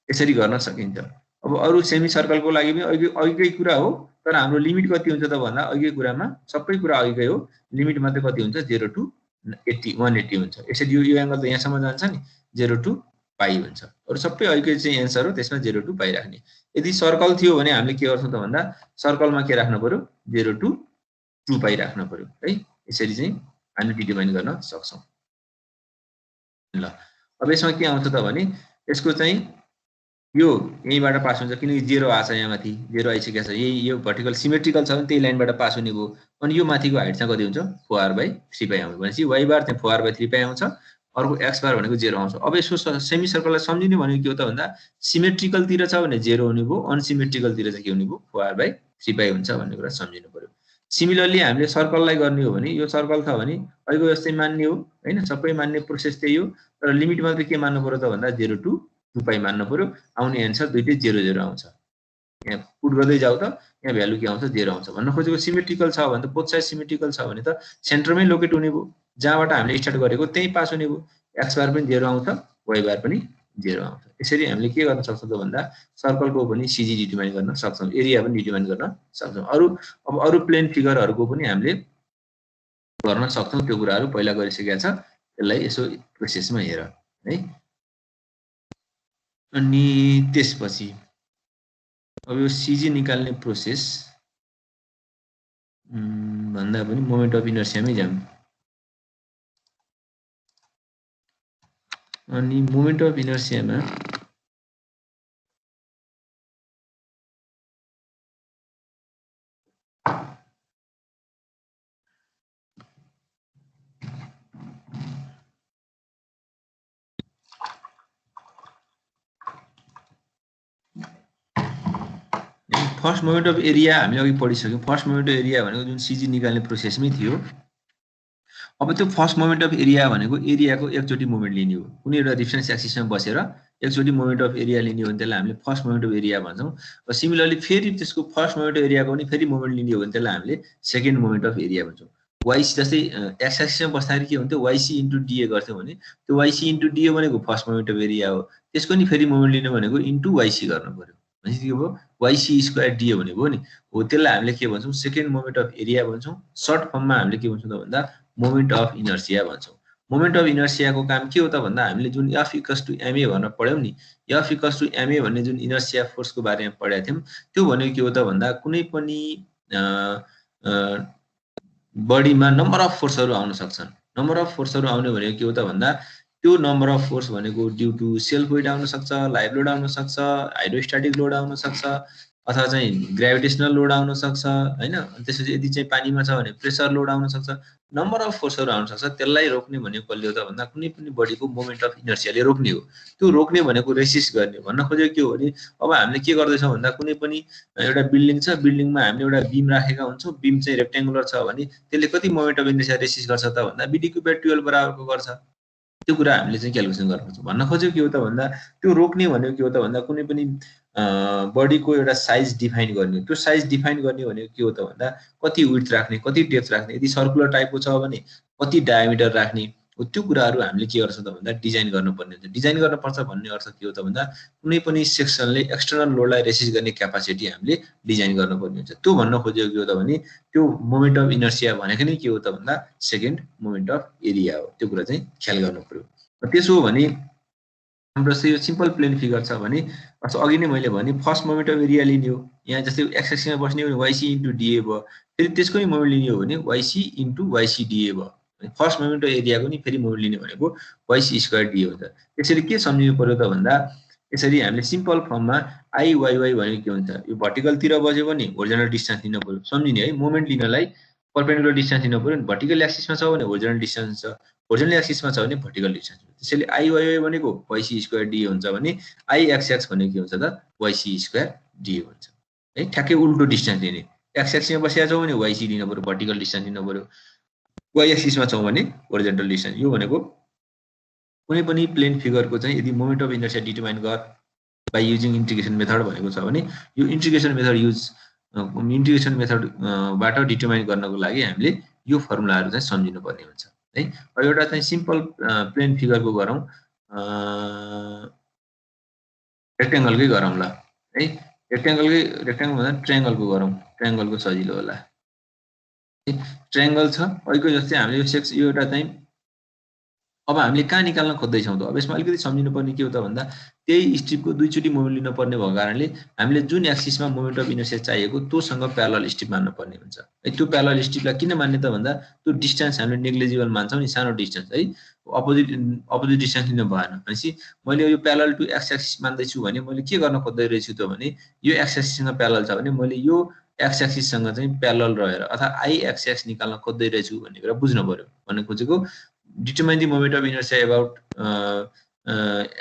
यसरी गर्न सकिन्छ। अब अरु सेमी सर्कलको लागि पनि अघिकै कुरा हो, तर हाम्रो लिमिट कति हुन्छ त भन्दा अघिकै कुरामा सबै कुरा अघिकै हो, लिमिट मात्रै कति हुन्छ 0 to 80 180 हुन्छ। यसरी यो एंगल त यहाँसम्म जान्छ नि 0 to π हुन्छ। अरु सबै अघिकै चाहिँ एन्सर हो, त्यसमा 0 to π राख्ने। यदि सर्कल थियो भने हामीले के गर्छौं त भन्दा सर्कलमा के राख्नु पर्यो 0 to 2 π राख्नु पर्यो है। यसरी चाहिँ हामी डिटरमाइन गर्न सक्छौं। ल अब यसमा के आउँछ त भने यसको चाहिँ यो यहीबाट पास हुन्छ, किनकि 0 आछ, यहाँ माथि 0 आइसकेको छ। यही यो भर्टिकल सिमेट्रिकल छ भने त्यही लाइनबाट पास हुने भयो। अनि यो माथिको हाइट चाहिँ कति हुन्छ 4r/3 पाइ आउँछ। भनेपछि y बार चाहिँ 4r/3 पाइ आउँछ, अर्को x बार भनेको 0 आउँछ। अब यसको सेमी सर्कललाई सम्झिनु भनेको के हो त भन्दा सिमेट्रिकल तिर छ भने 0 हुने भयो, अनसिमेट्रिकल तिर चाहिँ के हुने भयो 4r/3 पाइ हुन्छ भन्ने कुरा सम्झिनु पर्यो। सिमिलरली हामीले सर्कललाई गर्ने हो भने यो सर्कल छ भने अहिलेको जस्तै मान्ने हो हैन, सबै मान्ने प्रोसेस त्यही हो, तर लिमिट मात्रै के मान्नु पर्यो त भन्दा 0 to 2 π मान्नु पर्यो। आउने एन्सर दुईटै 0 0 आउँछ। यहाँ पुट गर्दै जाऊ त यहाँ भ्यालु के आउँछ 0 आउँछ। भन्न खोजेको सिमेट्रिकल छ भने त बोथ साइड सिमेट्रिकल छ भने त सेन्टरमै लोकेट हुने भयो, जहाँबाट हामीले स्टार्ट गरेको त्यही पास हुने भयो। x बार पनि 0 आउँछ, y बार पनि 0 आउँछ। यसरी हामीले के गर्न सक्छौं त भन्दा सर्कलको पनि CG डिटरमाइन गर्न सक्छौं, एरिया पनि डिटरमाइन गर्न सक्छौं। अब अरु प्लेन फिगरहरुको पनि हामीले गर्न सक्छौं। त्यो कुराहरु पहिला गरिसकेका छ, त्यसलाई यसो प्रोसेसमा हेर है। अनि त्यसपछि अब यो CG निकाल्ने प्रोसेस भन्दा पनि मोमेन्ट अफ इनर्सियामै जाम। अनि मोमेन्ट अफ इनर्सियामा फर्स्ट मोमेन्ट अफ एरिया हामीले अघि पढिसक्यौँ। फर्स्ट मोमेन्ट अफ एरिया भनेको जुन सिजी निकाल्ने प्रोसेसमै थियो। अब त्यो फर्स्ट मोमेन्ट अफ एरिया भनेको एरियाको एकचोटि मोमेन्ट लिने हो। कुनै एउटा रेफरेन्स एक्सिसमा बसेर एकचोटि मोमेन्ट अफ एरिया लिने हो भने त्यसलाई हामीले फर्स्ट मोमेन्ट अफ एरिया भन्छौँ। र सिमिलरली फेरि त्यसको फर्स्ट मोमेन्ट अफ एरियाको पनि फेरि मोमेन्ट लिने हो भने त्यसलाई हामीले सेकेन्ड मोमेन्ट अफ एरिया भन्छौँ। वाइसी जस्तै एक्स एक्सिसमा बस्दाखेरि के हुन्थ्यो, वाइसी इन्टु डिए गर्थ्यौँ भने त्यो वाइसी इन्टु डिए भनेको फर्स्ट मोमेन्ट अफ एरिया हो। त्यसको नि फेरि मोमेन्ट लिनु भनेको इन्टु वाइसी गर्नु पर्यो। भनेपछि के भयो, वाइसी स्क्वायर डिए भने भयो नि हो। त्यसलाई हामीले के भन्छौँ, सेकेन्ड मोमेन्ट अफ एरिया भन्छौँ। सर्ट फर्ममा हामीले के भन्छौँ त भन्दा मोमेन्ट अफ इनर्सिया भन्छौँ। मोमेन्ट अफ इनर्सियाको काम के हो त भन्दा हामीले जुन एफ इक्वल्स टु एमए भनेर पढ्यौँ नि, एफ इक्वल्स टु एमए भन्ने जुन इनर्सिया फोर्सको बारेमा पढेका थियौँ, त्यो भनेको के हो त भन्दा कुनै पनि बडीमा नम्बर अफ फोर्सहरू आउन सक्छन्। नम्बर अफ फोर्सहरू आउने भनेको के हो त भन्दा त्यो नम्बर अफ फोर्स भनेको ड्यू टु सेल्फ वेट आउन सक्छ, लाइभ लोड आउन सक्छ, हाइड्रोस्ट्याटिक लोड आउन सक्छ, अथवा चाहिँ ग्राभिटेसनल लोड आउन सक्छ हैन। त्यसपछि यदि चाहिँ पानीमा छ भने प्रेसर लोड आउन सक्छ। नम्बर अफ फोर्सहरू आउन सक्छ। त्यसलाई रोक्ने भनेको कसले हो त भन्दा कुनै पनि बडीको मोमेन्ट अफ इनर्सियाले रोक्ने हो। त्यो रोक्ने भनेको रेसिस्ट गर्ने। भन्न खोजेको के हो भने अब हामीले के गर्दैछौँ भन्दा कुनै पनि एउटा बिल्डिङ छ, बिल्डिङमा हामीले एउटा बिम राखेका हुन्छौँ। बिम चाहिँ रेक्ट्याङ्गुलर छ भने त्यसले कति मोमेन्ट अफ इनर्सिया रेसिस्ट गर्छ त भन्दा BD/12 बराबरको गर्छ। त्यो कुरा हामीले चाहिँ क्यालकुलेसन गर्नुपर्छ। भन्न खोजेको के हो त भन्दा त्यो रोक्ने भनेको के हो त भन्दा कुनै पनि बडीको एउटा साइज डिफाइन गर्ने। त्यो साइज डिफाइन गर्ने भनेको के हो त भन्दा कति विड्थ राख्ने, कति डेप्थ राख्ने, यदि सर्कुलर टाइपको छ भने कति डायमिटर राख्ने, त्यो कुराहरू हामीले के गर्छौँ त भन्दा डिजाइन गर्नुपर्ने हुन्छ। डिजाइन गर्नुपर्छ भन्ने अर्थ के हो त भन्दा कुनै पनि सेक्सनले एक्सटर्नल लोडलाई रेसिस्ट गर्ने क्यापासिटी हामीले डिजाइन गर्नुपर्ने हुन्छ। त्यो भन्न खोजेको के हो त भने त्यो मोमेन्ट अफ इनर्सिया भनेको नै के हो त भन्दा सेकेन्ड मोमेन्ट अफ एरिया हो। त्यो कुरा चाहिँ ख्याल गर्नु पर्यो। त्यसो हो भने हाम्रो यो सिम्पल प्लेन फिगर छ भने अघि नै मैले भने फर्स्ट मोमेन्ट अफ एरिया लिने हो। यहाँ जस्तै एक्स एक्सिसमा बस्ने हो भने वाइसी इन्टु डिए भयो। फेरि त्यसको नि मोमेन्ट लिने हो भने वाइसी इन्टु वाइसी डिए भयो। फर्स्ट मोमेन्ट अफ एरियाको नि फेरि मोमेन्ट लिने भनेको वाइसी स्क्वायर डिए हुन्छ। त्यसरी के सम्झिनु पर्यो त भन्दा यसरी हामीले सिम्पल फर्ममा आइवाइवाई भनेको के हुन्छ, यो भर्टिकलतिर बस्यो भने होरिजोनल डिस्टेन्स लिनु पर्यो। सम्झिने है, मोमेन्ट लिनलाई परपेन्डिकुलर डिस्टेन्स लिनु पर्यो। भर्टिकल एक्सिसमा छ भने होरिजोनल डिस्टेन्स छ, होरिजोनल एक्सिसमा छ भने भर्टिकल डिस्टेन्स। त्यसैले आइवाइवाई भनेको वाइसी स्क्वायर डिए हुन्छ भने आइएक्सएक्स भनेको के हुन्छ त वाइसी स्क्वायर डिए हुन्छ है। ठ्याक्कै उल्टो डिस्टेन्स लिने। एक्स एक्सिसमा बसेका छौँ भने वाइसी लिनु पर्यो, भर्टिकल डिस्टेन्स लिनु पर्यो। वाइ एक्सिसमा छौँ भने होरिजोनल डिस्टेन्स। यो भनेको कुनै पनि प्लेन फिगरको चाहिँ यदि मोमेन्ट अफ इनर्सिया डिटरमाइन गर बाइ युजिङ इन्टिग्रेसन मेथड भनेको छ भने यो इन्टिग्रेसन मेथडबाट डिटरमाइन गर्नको लागि हामीले यो फर्मुलाहरू चाहिँ सम्झिनु पर्ने हुन्छ है। अब एउटा चाहिँ सिम्पल प्लेन फिगरको गरौँ, रेक्ट्याङ्गलकै गरौँ ल है। रेक्ट्याङ्गल भन्दा ट्रायङ्गलको गरौँ, ट्रायङ्गलको सजिलो होला। ट्रायङ्गल छ अहिलेको जस्तै हामीले यो एउटा चाहिँ अब हामीले कहाँ निकाल्न खोज्दैछौँ त। अब यसमा अलिकति सम्झिनु पर्ने के हो त भन्दा त्यही स्ट्रिपको दुईचोटि मोमेन्ट लिनु पर्ने भएको कारणले हामीले जुन एक्सिसमा मोमेन्ट अफ इनर्सिया चाहिएको त्योसँग प्यारलल स्ट्रिप मान्नु पर्ने हुन्छ है। त्यो प्यारलल स्ट्रिपलाई किन मान्ने त भन्दा त्यो डिस्टेन्स हामीले नेग्लिजिबल मान्छौँ नि, सानो डिस्टेन्स है, अपोजिट डिस्टेन्स लिनु भएन। भनेपछि मैले यो प्यारलल टु एक्स एक्सिस मान्दैछु भने मैले के गर्न खोज्दै रहेछु त भने यो एक्स एक्सिससँग प्यारलल छ भने मैले यो एक्स एक्सिससँग चाहिँ प्यारलल रहेर अथवा आइएक्सएक्स निकाल्न खोज्दै रहेछु भन्ने कुरा बुझ्नु पर्यो। भन्ने खोजेको determine the moment of inertia about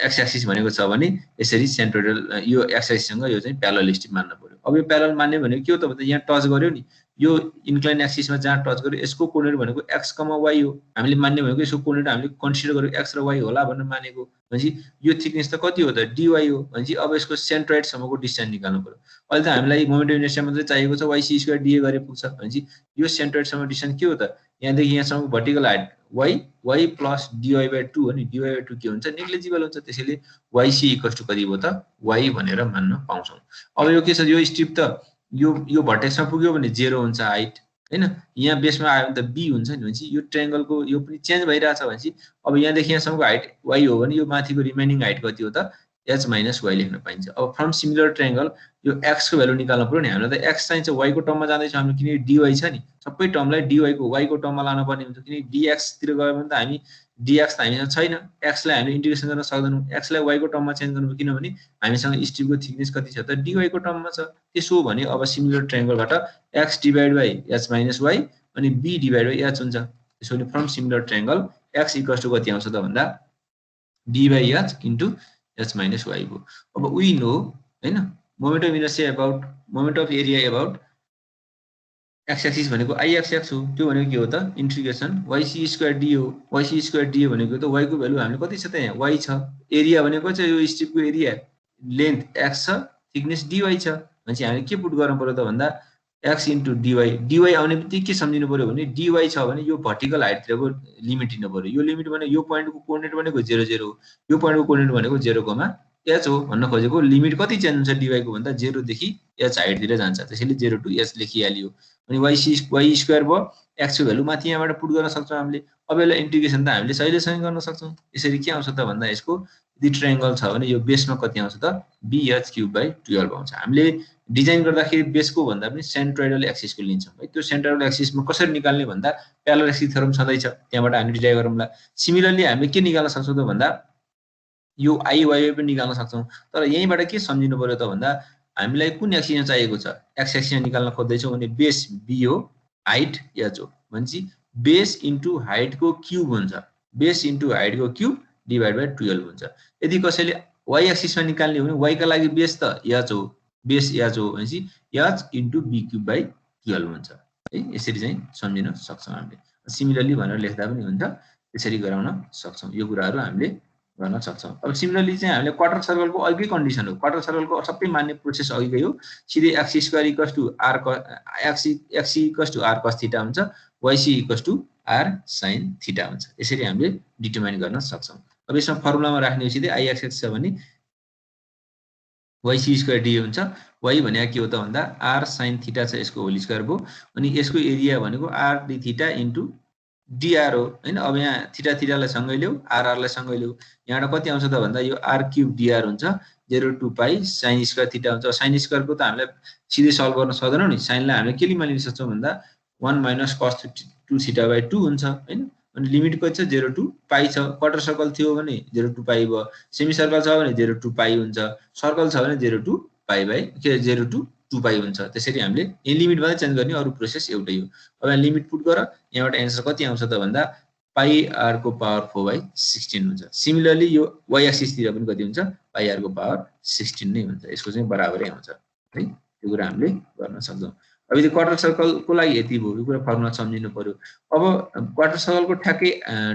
X axis भनेको छ भने यसरी सेन्ट्रोइडल यो एक्स एक्सिससँग यो चाहिँ प्यारलल स्ट्रिप मान्न पर्यो। अब यो प्यारलल मान्ने भनेको के हो त भन्दा यहाँ टच गर्यो नि, यो इन्क्लाइन एक्सिसमा जहाँ टच गर्यो यसको कोर्डिनेट भनेको एक्स कमा वाई हो। हामीले मान्ने भनेको यसको कोर्डिनेट हामीले कन्सिडर गरेको एक्स र वाई होला भनेर मानेको। भनेपछि यो थिकनेस त कति हो त डिवाई हो। भनेपछि अब यसको सेन्ट्रोइडसम्मको डिस्टेन्स निकाल्नु पर्यो। अहिले त हामीलाई मोमेन्ट अफ इनर्सिया मात्रै चाहिएको छ, वाइसी स्क्वायर डिए गरे पुग्छ। भनेपछि यो सेन्ट्रोइडसम्म डिस्टेन्स के हो त, यहाँदेखि यहाँसम्म भर्टिकल हाइट वाई प्लस डिवाई/2 हो नि। डिवाई/2 के हुन्छ, नेग्लिजिबल हुन्छ। त्यसैले वाइसी इक्वल्स टु कति भयो त वाई भनेर मान्न पाउँछौँ। अब यो के छ, यो स्ट्रिप त यो भर्टेक्समा पुग्यो भने 0 हुन्छ हाइट हैन। यहाँ बेसमा आयो भने त बी हुन्छ नि। भनेपछि यो ट्रायङ्गलको यो पनि चेन्ज भइरहेछ। भनेपछि अब यहाँदेखि यहाँसम्मको हाइट वाई हो भने यो माथिको रिमेनिङ हाइट कति हो त एच माइनस वाई लेख्न पाइन्छ। अब फ्रम सिमिलर ट्रायङ्गल यो एक्सको भ्यालु निकाल्नु पर्यो नि। हामीलाई त एक्स चाहिन्छ, वाईको टर्ममा जाँदैछ हामी, किनकि डिवाई छ नि। सबै टर्मलाई डिवाईको वाईको टर्ममा लानु पर्ने हुन्छ, किनकि डिएक्सतिर गयो भने त हामी डिएक्स त हामीसँग छैन, एक्सलाई हामीले इन्टिग्रेसन गर्न सक्दैनौँ। एक्सलाई वाईको टर्ममा चेन्ज गर्नु, किनभने हामीसँग स्ट्रिपको थिकनेस कति छ त डिवाईको टर्ममा छ। त्यसो हो भने अब सिमिलर ट्रायङ्गलबाट X divide by H minus Y अनि बी डिभाइड बाई एच हुन्छ। त्यसो भने from similar triangle X equals to कति आउँछ त भन्दा D by H into H minus Y भयो। अब वी नो हैन moment of inertia about moment of area about X axis भनेको आई एक्स एक्स हो, त्यो भनेको के हो त इन्टिग्रेसन वाइसी स्क्वायर डी हो। वाइसी स्क्वायर डी भनेको त वाई को भ्यालु हामीले कति छ त यहाँ वाई छ, एरिया भनेको चाहिँ यो स्ट्रिपको एरिया लेन्थ एक्स छ, थिकनेस डिवाई छ भनेपछि हामीले के पुट गर्नु पर्यो त भन्दा एक्स इन्टु डिवाई। डिवाई आउने बित्तिकै के सम्झिनु पर्यो भने डिवाई छ भने यो भर्टिकल हाइटतिरको लिमिट लिनु पर्यो। यो लिमिट भने यो पोइन्टको कोअर्डिनेट भनेको 0 0 हो, यो पोइन्टको कोअर्डिनेट भनेको 0, एच हो भन्न खोजेको। लिमिट कति चेन्ज हुन्छ डिवाईको भन्दा 0 देखि एच हाइटतिर जान्छ, त्यसैले 0 टु एच लेखिहालियो। अनि वाई स्क्वायर भयो, एक्स को भ्यालु माथि यहाँबाट पुट गर्न सक्छौँ हामीले। अब यसलाई इन्टिग्रेसन त हामीले सहिलेसँग गर्न सक्छौँ। यसरी के आउँछ त भन्दा यसको यदि ट्रायंगल छ भने यो बेसमा कति आउँछ त bh³/12 आउँछ। हामीले डिजाइन गर्दाखेरि बेसको भन्दा पनि सेन्ट्रोइडल एक्सिसको लिन्छौँ है। त्यो सेन्ट्रोइडल एक्सिसमा कसरी निकाल्ने भन्दा प्यारलल एक्सिस थ्योरम छँदैछ, त्यहाँबाट हामी डिराइभ गरौँला। सिमिलरली हामीले के निकाल्न सक्छौँ त भन्दा यो आई वाई पनि निकाल्न सक्छौँ। तर यहीँबाट के सम्झिनु पर्यो त भन्दा हामीलाई कुन एक्सिसमा चाहिएको छ, एक्स एक्सिसमा निकाल्न खोज्दैछौँ भने बेस बी हो, हाइट एच हो भनेपछि बेस इन्टु हाइटको क्युब हुन्छ, बेस इन्टु हाइटको क्युब /12 हुन्छ। यदि कसैले वाई एक्सिसमा निकाल्ने हो भने वाई का लागि बेस त एच हो, बेस एच हो भनेपछि एच इन्टु b³/12 हुन्छ है। यसरी चाहिँ सम्झिन सक्छौँ हामीले। सिमिलरली भनेर लेख्दा पनि हुन्छ, त्यसरी गराउन सक्छौँ। यो कुराहरू हामीले गर्न सक्छौँ। अब सिमिलरली चाहिँ हामीले क्वार्टर सर्कलको अर्कै कन्डिसन हो। क्वार्टर सर्कलको सबै मान्ने प्रोसेस अघिकै हो, सिधै X square equals to R X equals to R cos theta हुन्छ, YC equals to R sine theta हुन्छ। यसरी हामीले डिटरमाइन गर्न सक्छौँ। अब यसमा फर्मुलामा राख्ने हो सिधै आई एक्स एक्स छ भने वाइसी स्क्वायर डी हुन्छ। वाई भनेको के हो त भन्दा आर साइन थीटा छ, यसको होल स्क्वायर भयो। अनि यसको एरिया भनेको R D theta into DR हो हैन। अब यहाँ थीटा थीटालाई सँगै ल्याऊ, आर आरलाई सँगै ल्याऊ, यहाँबाट कति आउँछ त भन्दा यो r³ dr हुन्छ 0 to pi sine square theta हुन्छ। साइन स्क्वायरको त हामीलाई सिधै सल्भ गर्न सक्दैनौँ नि, साइनलाई हामीले के लिन सक्छौँ भन्दा 1 - cos 2 थीटा/2 हुन्छ हैन। अनि लिमिट कति छ 0 टु पाई छ। क्वार्टर सर्कल थियो भने 0 टु पाई भयो, सेमी सर्कल छ भने 0 टु पाई हुन्छ, सर्कल छ भने 0 टु पाई बाई 0 टु 2 पाई हुन्छ। त्यसरी हामीले यही लिमिट मात्रै चेन्ज गर्ने, अरु प्रोसेस एउटै हो। अब यहाँ लिमिट पुट गर, यहाँबाट एन्सर कति आउँछ त भन्दा पाई r को पावर 4/16 हुन्छ। सिमिलरली यो y एक्सिस तिर पनि कति हुन्छ पाई r को पावर 16 नै हुन्छ। यसको चाहिँ बराबरै आउँछ है। यो कुरा हामीले गर्न सक्छौं। अब यो क्वार्टर सर्कलको लागि यति भयो, यो कुरा फर्मुला सम्झिनु पर्यो। अब क्वार्टर सर्कलको ठ्याक्कै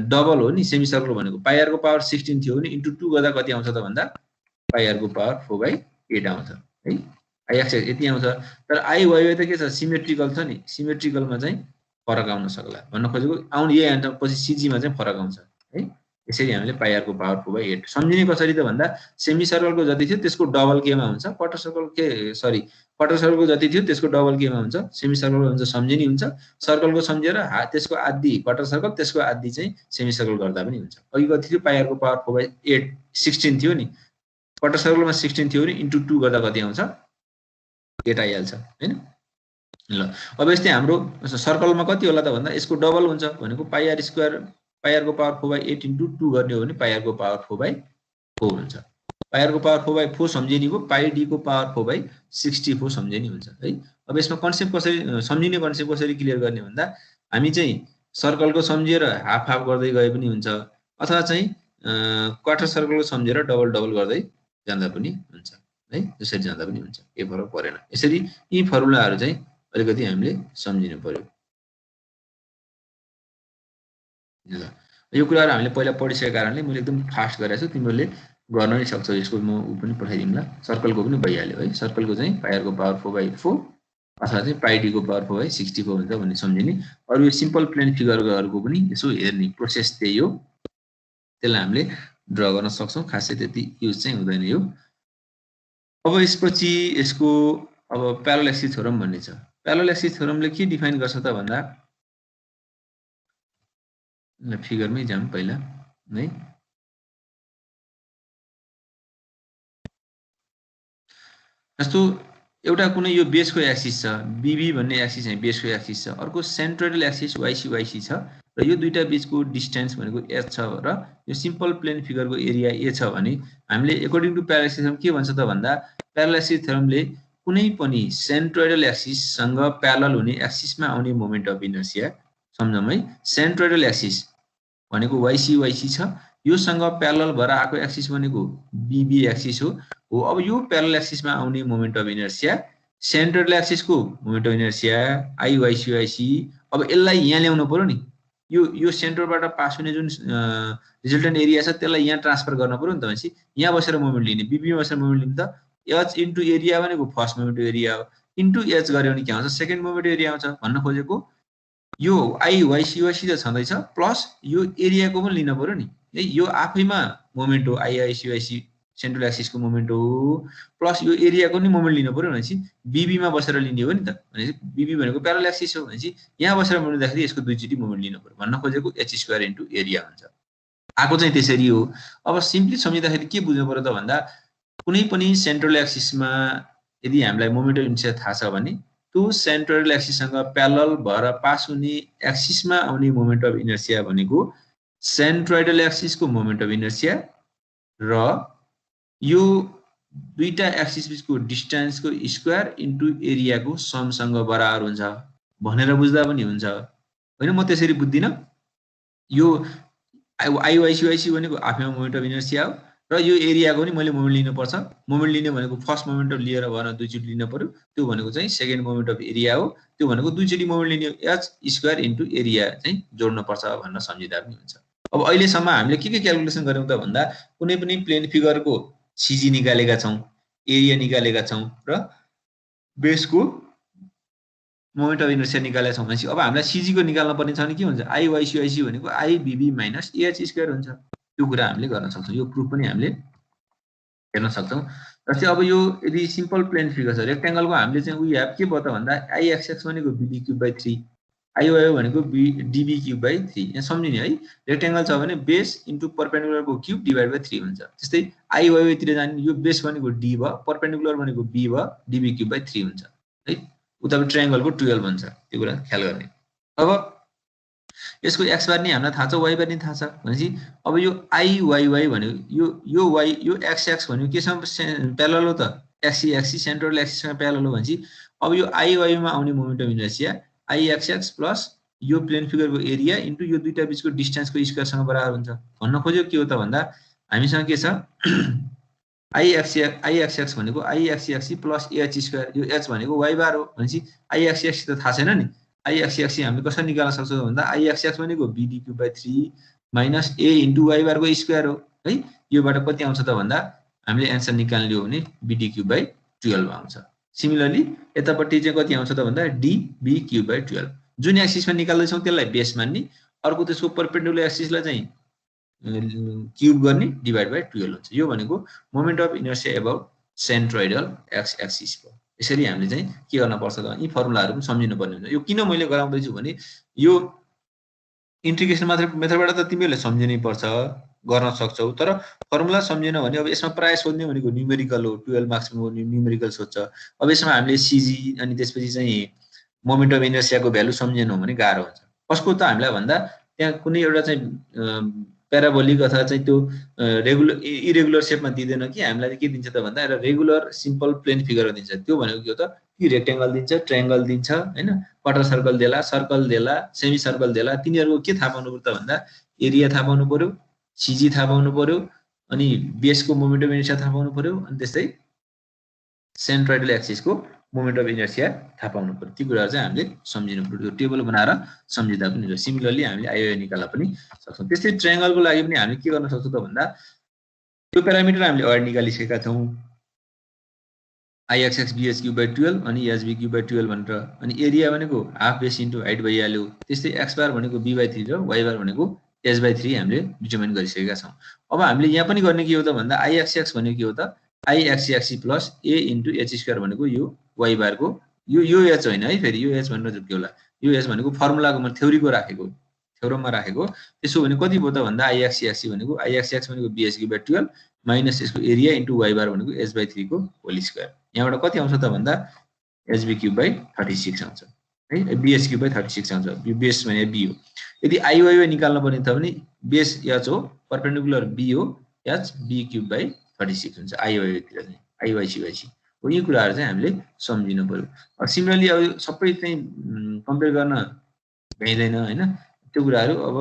डबल हो नि सेमी सर्कल भनेको, पाई r को पावर 16 थियो भने इन्टु 2 गर्दा कति आउँछ त भन्दा पाई r को पावर 4/8 आउँछ है। आई एक्स यति आउँछ। तर आई वाई त के छ सिमेट्रिकल छ नि, सिमेट्रिकलमा चाहिँ फरक आउन सक्ला भन्न खोजेको। आउने यही आन्सर पछि सीजी मा चाहिँ फरक आउँछ है। यसरी हामीले पाई r को पावर 4/8 सम्झिने कसरी त भन्दा सेमी सर्कलको जति थियो त्यसको डबल केमा हुन्छ, क्वार्टर सर्कल के सरी क्वार्टर सर्कलको जति थियो त्यसको डबल केमा हुन्छ, सेमी सर्कलको हुन्छ सम्झिने हुन्छ। सर्कलको सम्झेर त्यसको आधी क्वार्टर सर्कल, त्यसको आधी चाहिँ सेमी सर्कल गर्दा पनि हुन्छ। अघि कति थियो पाई r को पावर 4/8 16 थियो नि, क्वार्टर सर्कलमा 16 थियो भने इन्टु 2 गर्दा कति आउँछ 8 आइहाल्छ हैन। ल अब यस्तै हाम्रो सर्कलमा कति होला त भन्दा यसको डबल हुन्छ भनेको पाई r स्क्वायर पाई r को पावर 4/8 इन्टु 2 गर्ने हो भने पाई r को पावर 4/4 हुन्छ। पाई r को पावर 4/4 सम्झिने हो, पाई d को पावर 4/64 सम्झिने हुन्छ है। अब यसमा कन्सेप्ट कसरी सम्झिने, कन्सेप्ट कसरी क्लियर गर्ने भन्दा हामी चाहिँ सर्कलको सम्झिएर हाफ हाफ गर्दै गए पनि हुन्छ, अथवा चाहिँ क्वार्टर सर्कलको सम्झिएर डबल डबल गर्दै जाँदा पनि हुन्छ है। त्यसरी जाँदा पनि हुन्छ, केही फरक परेन। यसरी यी फर्मुलाहरू चाहिँ अलिकति हामीले सम्झिनु पर्यो। ल यो कुराहरु हामीले पहिला पढिसकेको कारणले मैले एकदम फास्ट गरेको छु, तिमीहरूले गर्न नै सक्छौ। यसको म पनि पठाइदिउँला, सर्कलको पनि भइहाल्यो है। सर्कलको चाहिँ पाई r को पावर 4/4 अथवा चाहिँ पाई d को पावर 4/64 हुन्छ भन्ने सम्झिने। अरु यो सिम्पल प्लेन फिगरहरुको पनि यसो हेर्ने प्रोसेस त्यही हो, त्यसलाई हामीले ड्र गर्न सक्छौं। खासै त्यति युज चाहिँ हुँदैन यो। अब यसपछि यसको अब प्यारलल एक्सिस थ्योरम भन्ने छ। प्यारलल एक्सिस थ्योरमले के डिफाइन गर्छ त भन्दा फिगरमै जाम पहिला है। जस्तो एउटा कुनै यो बेसको एक्सिस छ, बीबी भन्ने एक्सिस चाहिँ बेसको एक्सिस छ, अर्को सेन्ट्रोइडल एक्सिस वाइसी छ र यो दुईटा बीचको डिस्टेन्स भनेको h छ र यो सिम्पल प्लेन फिगरको एरिया a छ भने हामीले according to parallel axis theorem के भन्छ त भन्दा प्यारलल एक्सिस थ्योरमले कुनै पनि सेन्ट्रोइडल एक्सिस सँग प्यारलल हुने एक्सिसमा आउने मोमेन्ट अफ इनर्शिया सम्झौं है। सेन्ट्रोइडल एक्सिस भनेको वाइसी छ, योसँग प्यारलल भएर आएको एक्सिस भनेको बीबी एक्सिस हो अब यो प्यारलल एक्सिसमा आउने मोमेन्ट अफ इनर्सिया सेन्ट्रोइडल एक्सिसको मोमेन्ट अफ इनर्सिया आईवाईसीवाईसी अब यसलाई यहाँ ल्याउनु पर्यो नि यो सेन्टरबाट पास हुने जुन रिजल्टेन्ट एरिया छ त्यसलाई यहाँ ट्रान्सफर गर्न पर्यो नि त भनेपछि यहाँ बसेर मोमेन्ट लिने बीबीमा बसेर मोमेन्ट लिने त एच इन्टु एरिया भनेको फर्स्ट मोमेन्ट एरिया हो इन्टु एच गऱ्यो भने के आउँछ सेकेन्ड मोमेन्ट एरिया आउँछ भन्न खोजेको यो आईवाईसीवाईसी त छँदैछ प्लस यो एरियाको पनि लिन पर्यो नि है यो आफैमा मोमेन्ट हो आईवाईसीवाईसी सेन्ट्रल एक्सिसको मोमेन्ट हो प्लस यो एरियाको नि मोमेन्ट लिनु पर्यो भनेपछि बीबीमा बसेर लिने हो नि त भनेपछि बीबी भनेको प्यारलल एक्सिस हो भनेपछि यहाँ बसेर मोमेन्ट लिँदाखेरि यसको दुईचोटि मोमेन्ट लिनु पर्यो भन्न खोजेको एच स्क्वायर इन्टु एरिया हुन्छ आएको चाहिँ त्यसरी हो अब सिम्पली सम्झिँदाखेरि के बुझ्नु पर्यो त भन्दा कुनै पनि सेन्ट्रल एक्सिसमा यदि हामीलाई मोमेन्ट अफ इनर्सिया थाहा छ भने त्यो सेन्ट्रल एक्सिससँग प्यारलल भएर पास हुने एक्सिसमा आउने मोमेन्ट अफ इनर्सिया भनेको सेन्ट्रोइडल एक्सिसको मोमेन्ट अफ इनर्सिया र यो दुईटा एक्सिस बीचको डिस्टेन्सको स्क्वायर इन्टु एरियाको समसँग बराबर हुन्छ भनेर बुझ्दा पनि हुन्छ हैन म त्यसरी बुझ्दिन यो आईवाईसीवाईसी भनेको आफैमा मोमेन्ट अफ इनर्सिया हो र यो एरियाको नि मैले मोमेन्ट लिनुपर्छ मोमेन्ट लिने भनेको फर्स्ट मोमेन्ट अफ लिएर भएर दुईचोटि लिन पर्यो त्यो भनेको चाहिँ सेकेन्ड मोमेन्ट अफ एरिया हो त्यो भनेको दुईचोटि मोमेन्ट लिने एच स्क्वायर इन्टु एरिया चाहिँ जोड्नुपर्छ भनेर सम्झिँदा पनि हुन्छ अब अहिलेसम्म हामीले के क्याल्कुलेसन गर्यौं त भन्दा कुनै पनि प्लेन फिगरको सीजी निकालेका छौं एरिया निकालेका छौं र बेसको मोमेन्ट अफ इनर्सिया निकालेका छौं भनेपछि अब हामीलाई सीजी को निकाल्न पर्ने छ भने के हुन्छ आईवाईसीवाईसी भनेको आईबीबी माइनस एच स्क्वायर हुन्छ त्यो कुरा हामीले गर्न सक्छौं यो प्रुफ पनि हामीले हेर्न सक्छौं जस्तै अब यो यदि सिम्पल प्लेन फिगर छ रेक्टेंगलको हामीले चाहिँ वी हैव के भयो त भन्दा आई एक्स एक्स भनेको BD cube by 3 I Y भनेको डीबी क्यूब बाइ 3 यहाँ सम्झिने है रेक्टेंगल छ भने बेस इन्टु परपेन्डिकुलरको क्यूब डिभाइड बाइ 3 हुन्छ त्यस्तै आई वाई तिर जाने यो बेस भनेको डी भयो परपेन्डिकुलर भनेको बी भयो डीबी क्यूब बाइ 3 हुन्छ है उता ट्रायंगलको 12 हुन्छ त्यो कुरा ख्याल गर्ने अब यसको एक्स बार नि हामीलाई थाहा छ वाई बार नि थाहा छ भनेपछि अब यो आई वाई वाई भनेको यो वाई यो एक्स एक्स भनेको केसँग प्यारलल हो त एक्सी एक्सी सेन्ट्रल एक्सिससँग प्यारलल हो भनेपछि अब यो आई वाई मा आउने moment of inertia I X x plus यो प्लेन फिगरको एरिया इन्टु यो दुईटा बीचको डिस्टेन्सको स्क्वायरसँग बराबर हुन्छ भन्न खोज्यो के हो त भन्दा हामीसँग के छ आई एक्स एक्स भनेको I X x plus H square यो एच भनेको वाई बार हो भनेपछि आई एक्स एक्स त थाहा छैन नि आई एक्स एक्स हामीले कसरी निकाल्न सक्छौं भन्दा आई एक्स एक्स भनेको BD cube by 3 minus A into Y बारको स्क्वायर हो है योबाट कति आउँछ त भन्दा हामीले एन्सर निकाल्ने हो भने बीडी क्यूब बाइ 12 आउँछ सिमिलरली यतापट्टि चाहिँ कति आउँछ त भन्दा डी बी क्यूब बाइ 12 जुन एक्सिसमा निकाल्दै छौं त्यसलाई बेस मान्ने अर्को त्यसको परपेन्डिकुलर एक्सिसलाई चाहिँ क्यूब गर्ने डिभाइड बाइ 12 हुन्छ यो भनेको moment of inertia about centroidal X axis हो यसरी हामीले चाहिँ के गर्न पर्छ त यी फर्मुलाहरु पनि सम्झिनु पर्ने हुन्छ यो किन मैले गराउँदै छु भने यो इन्टिग्रेसन मेथडबाट त तिमीले सम्झिनै पर्छ गर्न सक्छौ तर फर्मुला सम्झेन भने अब यसमा प्राय सोध्ने भनेको न्यूमेरिकल हो 12 मार्क्समा न्यूमेरिकल सोध्छ अब यसमा हामीले सीजी अनि त्यसपछि चाहिँ मोमेन्ट अफ इनर्सियाको भ्यालु सम्झेनौ भने गाह्रो हुन्छ कसको त हामीलाई भन्दा त्यहाँ कुनै एउटा चाहिँ प्याराबोलिक अथवा चाहिँ त्यो रेगुलर इरेगुलर सेपमा दिदैन कि हामीलाई के दिन्छ त भन्दा एउटा रेगुलर सिम्पल प्लेन फिगर दिन्छ त्यो भनेको के हो त कि रेक्टेंगल दिन्छ ट्रायंगल दिन्छ हैन क्वार्टर सर्कल देला सेमी सर्कल देला तिनीहरुको के थाहा पाउनु पर्छ त भन्दा एरिया थाहा पाउनु पर्यो सीजी थाहा पाउनु पर्यो अनि बेसको मोमेन्ट अफ इनर्सिया थाहा पाउनु पर्यो अनि त्यस्तै सेन्ट्रोइडल एक्सिसको मोमेन्ट अफ इनर्सिया थाहा पाउनु पर्यो ती कुराहरु चाहिँ हामीले सम्झिनु पर्यो टेबल बनाएर सम्झिदा पनि हुन्छ सिमिलरली हामीले आईओआई निकाल्न पनि सक्छौं त्यस्तै ट्रायंगलको लागि पनि हामीले के गर्न सक्छौं त भन्दा त्यो प्यारामिटर हामीले अगाडि निकालिसकेका छौं आईएक्सएक्स बीएच क्यूब बाइ 12 अनि एचबी क्यूब बाइ 12 भनेर अनि एरिया भनेको हाफ बेस इन्टु हाइट भइहाल्यो त्यस्तै एक्स बार भनेको बी बाइ 3 र वाई बार भनेको एच बाइ 3 हामीले डिटरमाइन गरिसकेका छौं अब हामीले यहाँ पनि गर्ने के हो त भन्दा आईएक्सएक्स भनेको के हो त आईएक्सएक्स plus a into H square भनेको यो वाई बारको यो एच होइन है फेरि यो एच भनेर झुक्के होला यो एच भनेको फर्मुलाको म थ्योरीको राखेको थ्योरममा राखेको त्यसो भने कति भयो त भन्दा आईएक्सएक्स भनेको आईएक्सएक्स भनेको बीएच क्यूब बाइ 12 माइनस यसको एरिया इन्टु वाई बार भनेको एच बाइ 3 को होल स्क्वायर यहाँबाट कति आउँछ त भन्दा एचबी क्यूब बाइ 36 आउँछ है बीएच क्यूब बाइ 36 आउँछ यो बेस भने बी हो यदि आईवाई निकाल्न पर्ने त भने बेस एच हो परपेन्डिकुलर बी हो एच बी क्यूब बाइ 36 हुन्छ आईवाई तिर चाहिँ आईवाईसीवाईसी हो यी कुराहरु चाहिँ हामीले सम्झिनु पर्यो सिमिलरली अब सबै चाहिँ कम्पेयर गर्न भ्याइदैन हैन त्यो कुराहरु अब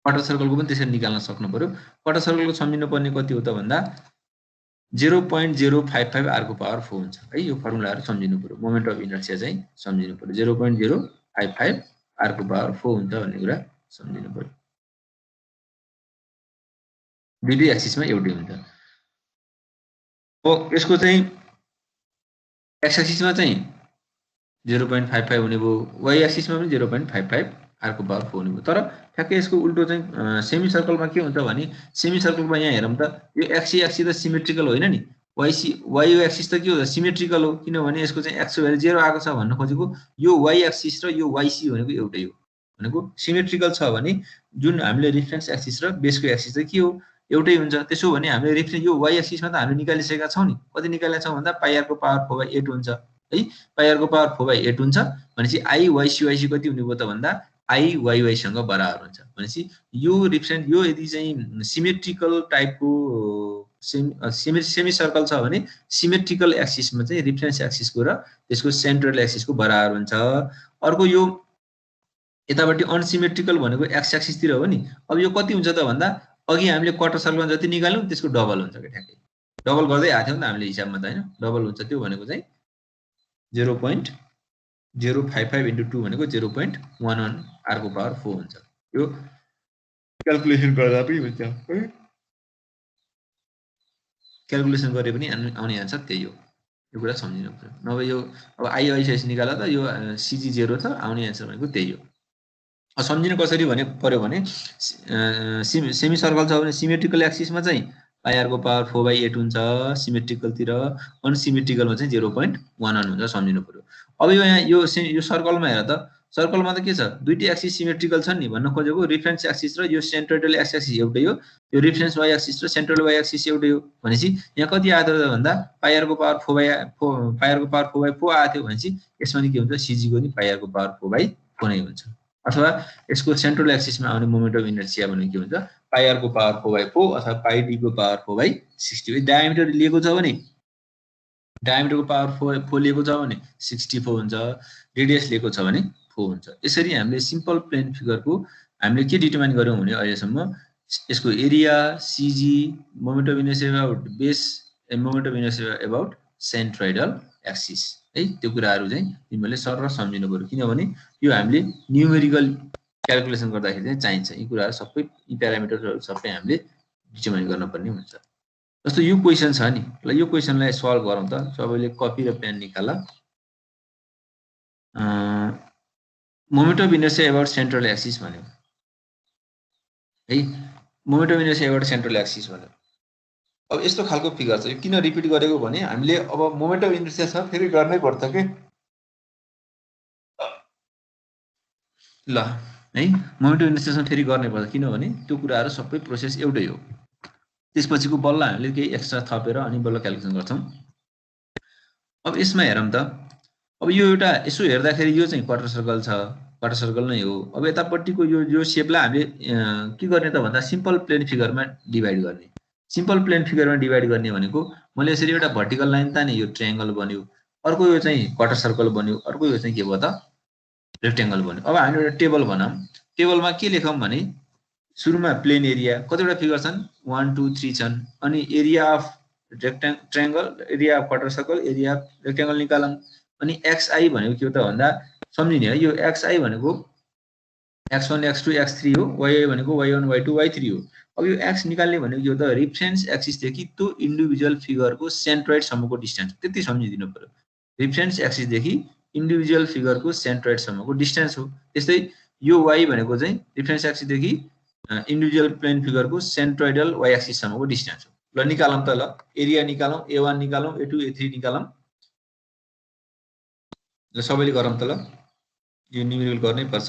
क्वार्टर सर्कलको पनि त्यसरी निकाल्न सक्नु पर्यो। क्वार्टर सर्कलको सम्झिनु पर्ने कति हो त भन्दा 0.055 r को पावर 4 हुन्छ है। यो फर्मुलाहरु सम्झिनु पर्यो। मोमेन्ट अफ इनर्शिया चाहिँ सम्झिनु पर्यो। 0.055 r को पावर 4 हुन्छ भन्ने कुरा सम्झिनु पर्यो। दुईटै एक्सिसमा एउटै हुन्छ। अब यसको चाहिँ एक्स एक्सिसमा चाहिँ 0.55 हुने भयो, वाइ एक्सिसमा पनि 0.55 r को पावर 4 हुने भयो। तर ठ्याक्कै यसको उल्टो चाहिँ सेमी सर्कलमा के हुन्छ भने सेमी सर्कलमा यहाँ हेरौँ त यो एक्स एक्सिस त सिमेट्रिकल होइन नि। वाइ एक्सिस त के हो त सिमेट्रिकल हो, किनभने यसको चाहिँ एक्स भ्यालु 0 आएको छ भन्न खोजेको यो वाइ एक्सिस र यो वाइसी भनेको एउटै हो। भनेको सिमेट्रिकल छ भने जुन हामीले रेफरेन्स एक्सिस र बेसको एक्सिस चाहिँ के हो एउटै हुन्छ। त्यसो भने हामीले रेफरेन्स यो वाइ एक्सिसमा त हामीले निकालिसकेका छौँ नि। कति निकालेका छौँ भन्दा पाइ r को पावर 4/8 हुन्छ है। पाइ r को पावर 4/8 हुन्छ भनेपछि आई वाइसी कति हुने भयो त भन्दा आई वाइवाई सँग बराबर हुन्छ। भनेपछि यो रिप्रेजेन्ट यो यदि चाहिँ सिमेट्रिकल टाइपको सेमी सर्कल छ भने सिमेट्रिकल एक्सिसमा चाहिँ रिफरेन्स एक्सिसको र त्यसको सेन्ट्रल एक्सिसको बराबर हुन्छ। अर्को यो यतापट्टि अनसिमेट्रिकल भनेको एक्स एक्सिसतिर हो नि। अब यो कति हुन्छ त भन्दा अघि हामीले क्वार्टर सर्कलमा जति निकाल्यौँ त्यसको डबल हुन्छ के ठ्याक्कै। डबल गर्दै आएको थियौँ नि त हामीले हिसाबमा त हैन। डबल हुन्छ त्यो भनेको चाहिँ 0.055 into 2 भनेको 0.11 r को पावर 4 हुन्छ। यो क्याल्कुलेसन गर्दा पनि हुन्छ है। क्याल्कुलेसन गरे पनि आउने आन्सर त्यही हो। यो कुरा सम्झिनु पर्यो। नभए यो अब आइआइसिएस निकाल्दा त यो सिजी 0 छ, आउने आन्सर भनेको त्यही हो। सम्झिनु कसरी भने पर्यो भने सेमी सर्कल छ भने सिमेट्रिकल एक्सिसमा चाहिँ पाइ r को पावर 4/8 हुन्छ सिमेट्रिकलतिर, अनसिमेट्रिकलमा चाहिँ 0.11 हुन्छ सम्झिनु पर्यो। अब यो यहाँ यो सर्कलमा हेर त सर्कलमा त के छ दुईटै एक्सिस सिमेट्रिकल छन् नि भन्न खोजेको रेफरेन्स एक्सिस र यो सेन्ट्रोइडल एक्सिस एउटै हो। यो रेफरेन्स वाइ एक्सिस र सेन्ट्रल वाइ एक्सिस एउटै हो। भनेपछि यहाँ कति आयो त भन्दा पाइ r को पावर 4/4 आएको थियो भनेपछि यसमा नि के हुन्छ सिजी को नि पाइ r को पावर 4/4 नै हुन्छ। अथवा यसको सेन्ट्रल एक्सिसमा आउने मोमेन्ट अफ इनर्शिया भनेको के हुन्छ पाइ r को पावर 4/4 अथवा पाइ d को पावर 4/60। डायमिटर लिएको छ भने डायमिटरको पावर 4 लिएको छ भने 64 हुन्छ, रेडियस लिएको छ भने 4 हुन्छ। यसरी हामीले सिम्पल प्लेन फिगरको हामीले के डिटरमाइन गर्यौं भने अहिलेसम्म यसको area, CG, moment of inertia about base and moment of inertia about centroidal axis है। त्यो कुराहरु चाहिँ तिमीले सरर सम्झिनु पर्यो, किनभने यो हामीले न्यूमेरिकल क्याल्कुलेसन गर्दाखेरि चाहिँ चाहिन्छ। यी कुराहरु सबै यी प्यारामिटरहरु सबै हामीले डिटरमाइन गर्न पर्ने हुन्छ। जस्तो यो क्वेशन छ नि, ल यो क्वेशनलाई सल्भ गरौँ त। सबैले कपी र पेन निकाल। Moment of inertia about central axis भन्यो है। Moment of inertia about central axis भन्यो। अब यस्तो खालको फिगर छ। यो किन रिपिट गरेको भने हामीले अब मोमेन्ट अफ इनर्शिया छ फेरि गर्नै पर्छ के ल है। मोमेन्ट अफ इनर्शिया फेरि गर्नै पर्छ किनभने त्यो कुराहरु सबै प्रोसेस एउटै हो। त्यसपछिको बल्ल हामीले केही एक्स्ट्रा थपेर अनि बल्ल क्याल्कुलेसन गर्छौं। अब यसमा हेरौँ त। अब यो एउटा यसो हेर्दाखेरि यो चाहिँ क्वार्टर सर्कल छ, क्वार्टर सर्कल नै हो। अब यतापट्टिको यो शेपलाई हामीले के गर्ने त भन्दा सिम्पल प्लेन फिगरमा डिभाइड गर्ने। सिम्पल प्लेन फिगरमा डिभाइड गर्ने भनेको मैले यसरी एउटा भर्टिकल लाइन ताने यो ट्रायंगल बन्यो, अर्को यो चाहिँ क्वार्टर सर्कल बन्यो, अर्को यो चाहिँ के भयो त रेक्टेंगल बन्यो। अब हामी एउटा टेबल बनाऊँ। टेबलमा के लेखौँ भने सुरुमा प्लेन एरिया कतिवटा फिगर छन् 1 2 3 छन्। अनि area of triangle, area of quarter circle, area of rectangle निकालौँ। अनि xi भनेको के हो त भन्दा सम्झिने है। यो xi भनेको x1 x2 x3 हो, yi भनेको y1 y2 y3 हो। अब यो x निकाल्ने भनेको के हो त रेफरेन्स एक्सिस देखि त्यो इन्डिभिजुअल फिगरको सेन्ट्रोइड सम्मको डिस्टेन्स। त्यति सम्झिदिनु पर्यो। रेफरेन्स एक्सिस देखि इन्डिभिजुअल फिगरको सेन्ट्रोइड सम्मको डिस्टेन्स हो। त्यस्तै यो y भनेको चाहिँ रेफरेन्स एक्सिस देखि इन्डिभिजुअल प्लेन फिगरको सेन्ट्रोइडल y एक्सिस सम्मको डिस्टेन्स हो। ल निकालौँ त। ल एरिया निकालौँ, a1 निकालौँ, a2 a3 निकालौँ। ल सबैले गरौँ त। ल यो न्युमेरिकल गर्नै पर्छ।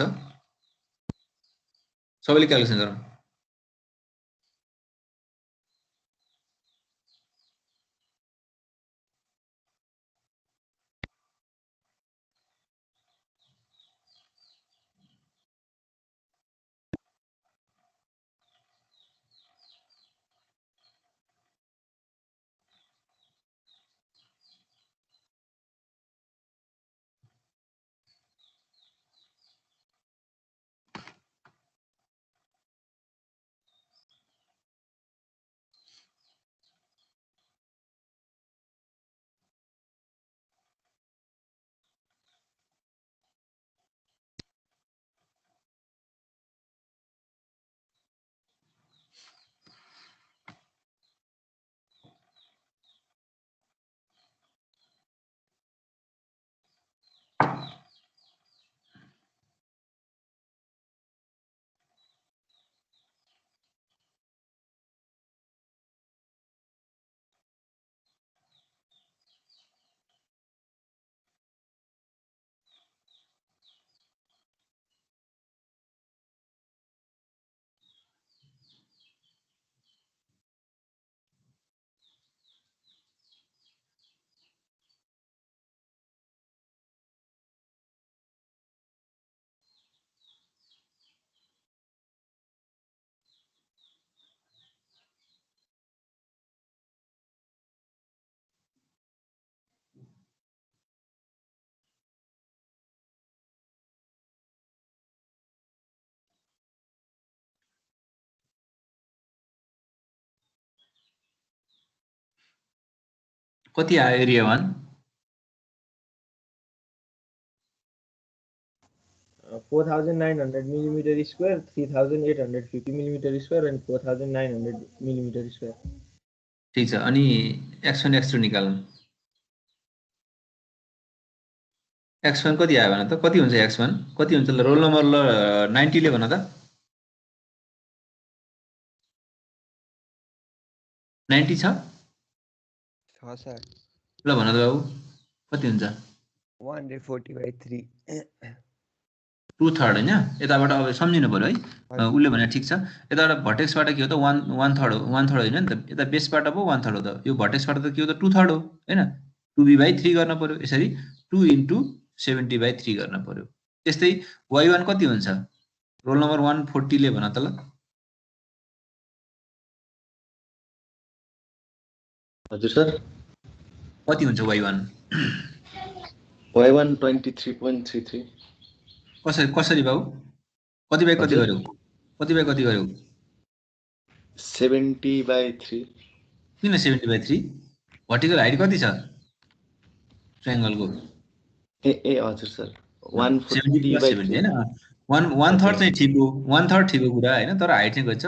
सबैले क्याल्कुलेसन गरौँ। कति आयो area 1? 4,900 millimeter square, 3,850 millimeter square, and 4,900 millimeter square. ठीक छ। अनि x1 x2 निकालौँ। x1 कति आयो भन त? कति हुन्छ x1? कति हुन्छ? ल रोल नम्बर ल 90 ले भन त। 90 छ? छ सर। ल भन त बाबु कति हुन्छ? 140/3 2/3 हैन? यताबाट अब सम्झिनु पर्यो है। उले भने ठीक छ। यताबाट भर्टेक्सबाट के हो त 1/3 हो। 1/3 हैन नि त। यता बेसबाट पो 1/3 हो त। यो भर्टेक्सबाट त के हो त 2/3 हो हैन? 2b/3 गर्न पर्यो। यसरी 2 * 70/3 गर्न पर्यो। त्यस्तै y1 कति हुन्छ? रोल नम्बर 140 ले भन त ल। हजुर सर। कति हुन्छ y1? y1 23.33। कसरी बाबु? कति बाइ कति गर्यौ? कति बाइ कति गर्यौ? 70/3। किन 70/3? भर्टिकल हाइट कति छ ट्रायंगलको? ए हजुर सर। 140/70 हैन? 1/3 चाहिँ ठिक हो। 1/3 ठिक हो कुरा हैन? तर हाइट चाहिँ कति छ?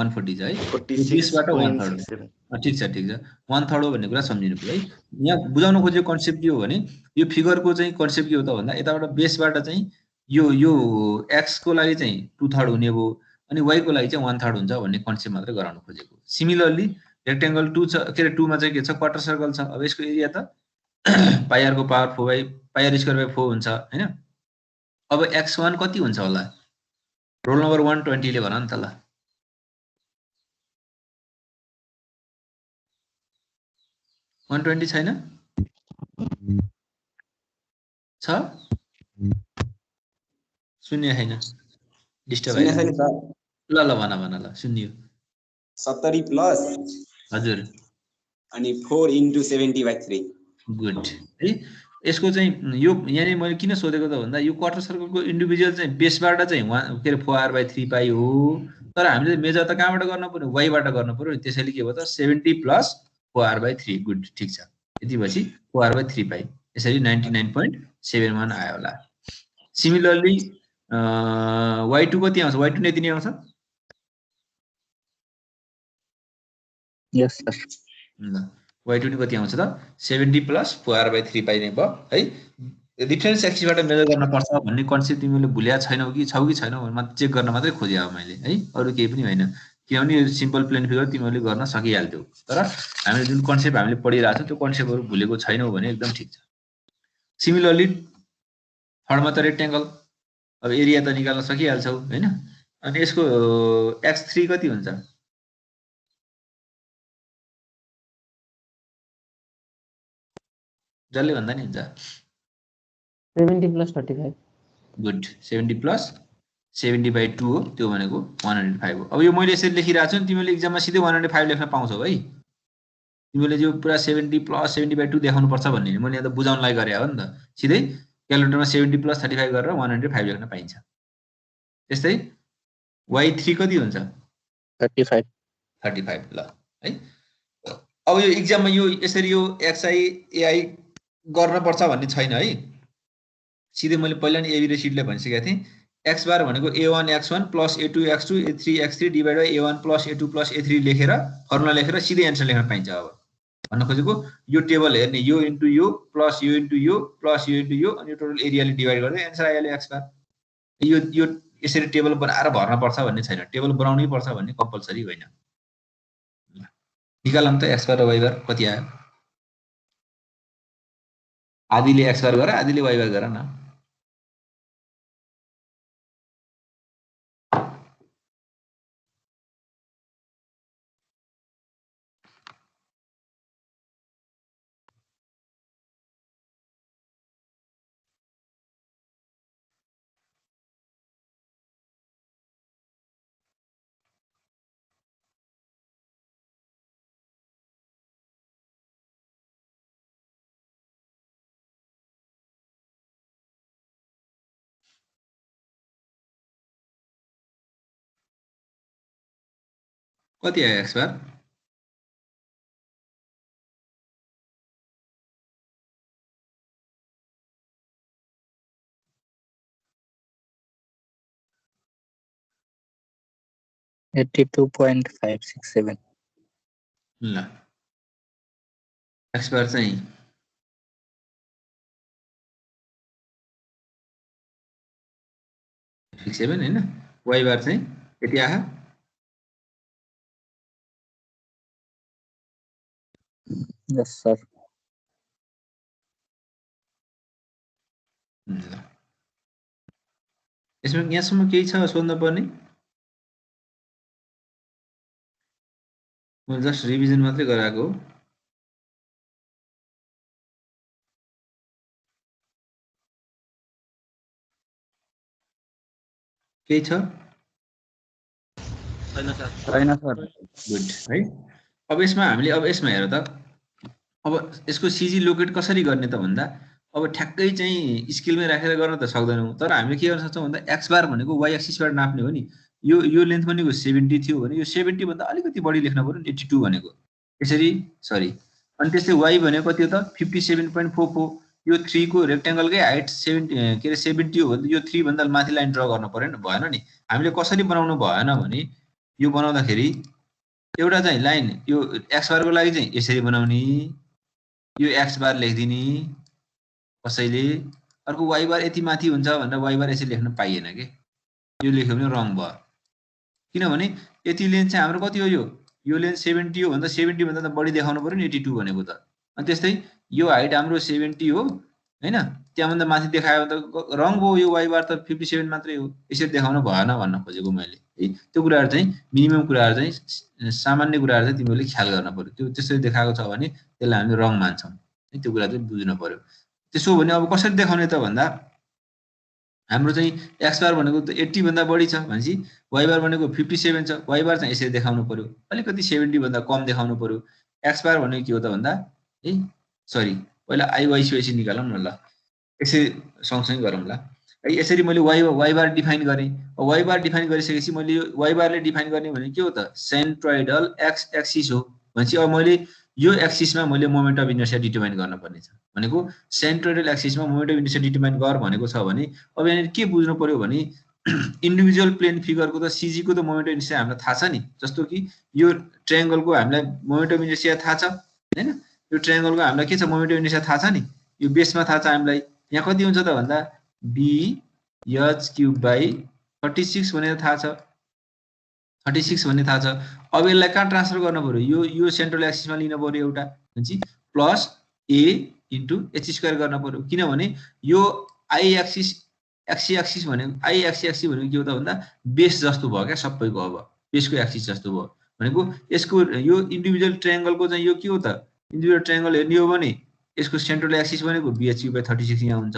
140 छ है। 46बाट 1/3। ठीक छ ठीक छ। 1/3 हो भन्ने कुरा सम्झिनु पर्यो है। यहाँ बुझाउन खोजेको कन्सेप्ट के हो भने यो फिगरको चाहिँ कन्सेप्ट के हो त भन्दा यताबाट बेसबाट चाहिँ यो x को लागि चाहिँ 2/3 हुने भयो अनि y को लागि चाहिँ 1/3 हुन्छ भन्ने कन्सेप्ट मात्र गराउन खोजेको। सिमिलरली रेक्टेंगल 2 छ के रे 2 मा चाहिँ के छ? क्वार्टर सर्कल छ। अब यसको एरिया त पाई r को पावर 4/4 हुन्छ हैन? अब x1 कति हुन्छ होला? रोल नम्बर 120 ले भन न त ल। 120 छैन? छ? सुन्ने छैन? डिस्टर्ब भइरहेको छ। ल भन ल सुन्नियो। 70 प्लस हजुर अनि 4 * 70/3। गुड है। यसको चाहिँ यो यहाँ मैले किन सोधेको त भन्दा यो क्वार्टर सर्कलको इन्डिभिजुअल चाहिँ बेसबाट चाहिँ के रे 4r/3 पाइ हो। तर हामीले मेजर त कहाँबाट गर्न पर्यो? y बाट गर्न पर्यो। त्यसैले के भयो त 70 + 4r/3। गुड ठीक छ। यति पछि 4r/3 पाइ। यसरी 99.71 आयो होला। सिमिलरली y2 कति आउँछ? y2 यति नै आउँछ? यस सर। ल y2 कति आउँछ त? 70 + 4r/3 पाइ नै भयो है। डिफरेन्स एक्सिसबाट मेजर गर्न पर्छ भन्ने कन्सेप्ट तिमीले भुल्या छैनौ कि छौ कि छैनौ भनेर चेक गर्न मात्रै खोजे हो मैले है। अरु केही पनि हैन। किनभने यो सिम्पल प्लेन फिगर तिमीले गर्न सकिहाल्थ्यौ। तर हामीले जुन कन्सेप्ट हामीले पढिरहेको छौं त्यो कन्सेप्टहरु भुलेको छैनौ भने एकदम ठीक छ। सिमिलरली थर्डमा त रेक्टेंगल। अब एरिया त निकाल्न सकिहाल्छौ हैन? अनि यसको x3 कति हुन्छ? जसले भन्दा नि हुन्छ। 70 + 35। गुड। 70 + 70/2 हो। त्यो भनेको 105 हो। अब यो मैले यसरी लेखिरहेको छु नि तिमीले एक्जाममा सिधै 105 लेख्न पाउँछौ है। तिमीले जो पुरा 70 + 70/2 देखाउनु पर्छ भन्ने मैले यहाँ त बुझाउनलाई गरे हो नि त। सिधै क्याल्कुलेटरमा 70 + 35 गरेर 105 लेख्न पाइन्छ। त्यस्तै y3 कति हुन्छ? 35। 35 ल है। अब यो एक्जाममा यो यसरी यो xi ai गर्न पर्छ भन्ने छैन है। सिधै मैले पहिला नि एबी र सिटले भनिसकेको थिएँ। x बार भनेको a1 x1 + a2 x2 a3 x3 divide by a1 + a2 + a3 लेखेर फर्मुला लेखेर सिधै एन्सर लेख्न पाइन्छ। अब भन्न खोजेको यो टेबल हेर्ने यो इन्टु यो प्लस यो इन्टु यो प्लस यो इन्टु यो अनि टोटल एरियाले डिभाइड गर्दै एन्सर आइहाल्यो x बार। यो यसरी टेबल बनाएर भर्न पर्छ भन्ने छैन। टेबल बनाउनै पर्छ भन्ने कम्पल्सरी होइन। निकालौँ त x बार र y बार कति आयो? आधीले x बार गर आधीले y बार गर न। कति आयो x बार? 82.567 ल एक्स बार चाहिँ 67 हैन, वाइ बार चाहिँ यति आहा। yes sir ल यसमा यहाँसम्म केही छ सोध्न पर्ने? मैले जस्ट रिभिजन मात्रै गराएको हो। केही छ? छैन सर। गुड है। अब यसमा हामीले अब यसमा हेर त, अब यसको सिजी लोकेट कसरी गर्ने त भन्दा अब ठ्याक्कै चाहिँ स्केलमै राखेर गर्न त सक्दैनौँ, तर हामीले के गर्न सक्छौँ भन्दा एक्स बार भनेको वाइ एक्सिसबाट नाप्ने हो नि। यो लेन्थ भनेको 70 थियो भने यो 70 भन्दा अलिकति बढी लेख्न पर्यो नि 82 भनेको यसरी, सरी। अनि त्यस्तै वाइ भनेको कति हो त 57.44। यो 3 को रेक्टेंगलकै हाइट 70 हो भने यो 3 भन्दा माथि लाइन ड्रा गर्न पर्यो नि, भएन नि। हामीले कसरी बनाउनु भएन भने यो बनाउँदाखेरि एउटा चाहिँ लाइन यो एक्स बारको लागि चाहिँ यसरी बनाउने, यो एक्स बार लेखिदिने कसैले, अर्को वाइ बार यति माथि हुन्छ भनेर वाइ बार यसरी लेख्न पाइएन के, यो लेख्यो भने रङ भयो। किनभने यति लेन्थ चाहिँ हाम्रो कति हो, यो लेन्थ 70 हो भन्दा 70 भन्दा त बढी देखाउनु पर्यो नि 82 भनेको त। अनि त्यस्तै यो हाइट हाम्रो 70 हो हैन, त्यहाँभन्दा माथि देखायो भने त रङ भयो, यो वाइ बार त 57 मात्रै हो, यसरी देखाउनु भएन भन्न खोजेको मैले है। त्यो कुराहरु चाहिँ मिनिमम कुराहरु चाहिँ सामान्य कुराहरु चाहिँ तिमीले ख्याल गर्न पर्यो। त्यो त्यसरी देखाएको छ भने त्यसलाई हामी रङ मान्छौं है, त्यो कुरा चाहिँ बुझ्नु पर्यो। त्यसो भने अब कसरी देखाउने त भन्दा हाम्रो चाहिँ एक्स बार भनेको त 80 भन्दा बढी छ भनेपछि वाइ बार भनेको 57 छ, वाइ बार चाहिँ यसरी देखाउनु पर्यो, अलिकति 70 भन्दा कम देखाउनु पर्यो। एक्स बार भनेको के हो त भन्दा है, सरी पहिला आई वाइ सी निकालौँ न, ल यसरी सँगसँगै गरौँ ल है। यसरी मैले वाइ बार डिफाइन गरेँ। वाइ बार डिफाइन गरिसकेपछि मैले यो वाइ बारले डिफाइन गर्ने भने के हो त सेन्ट्रोइडल एक्स एक्सिस हो भनेपछि अब मैले यो एक्सिसमा मैले मोमेन्ट अफ इनर्सिया डिटरमाइन गर्न पर्ने छ भनेको सेन्ट्रोइडल एक्सिसमा मोमेन्ट अफ इनर्सिया डिटरमाइन गर भनेको छ भने अब यहाँ के बुझ्नु पर्यो भने इन्डिभिजुअल प्लेन फिगरको त सिजी को त मोमेन्ट अफ इनर्सिया हामीलाई थाहा छ नि। जस्तो कि यो ट्रायंगलको हामीलाई मोमेन्ट अफ इनर्सिया थाहा छ हैन, यो ट्रायंगलको हामीलाई के छ मोमेन्ट अफ इनर्सिया थाहा छ नि, यो बेसमा थाहा छ हामीलाई। यहाँ कति हुन्छ त भन्दा b h क्यूब बाइ 36 भनेर थाहा छ, 36 भन्ने थाहा छ। अब यसलाई कहाँ ट्रान्सफर गर्न पर्यो, यो सेन्ट्रल एक्सिसमा लिन पर्यो एउटा भन्छ plus a into h square गर्न पर्यो। किनभने यो आई एक्सिस एक्सी एक्सिस भनेको आई एक्सी एक्सी भनेको के हो त भन्दा बेस जस्तो भयो क्या सबैको, अब बेसको एक्सिस जस्तो भयो भनेको यसको यो इन्डिभिजुअल ट्रायंगलको चाहिँ यो के हो त इन्डिभिजुअल ट्रायंगल हेर्ने हो भने यसको सेन्ट्रल एक्सिस भनेको bh/36 यहाँ हुन्छ।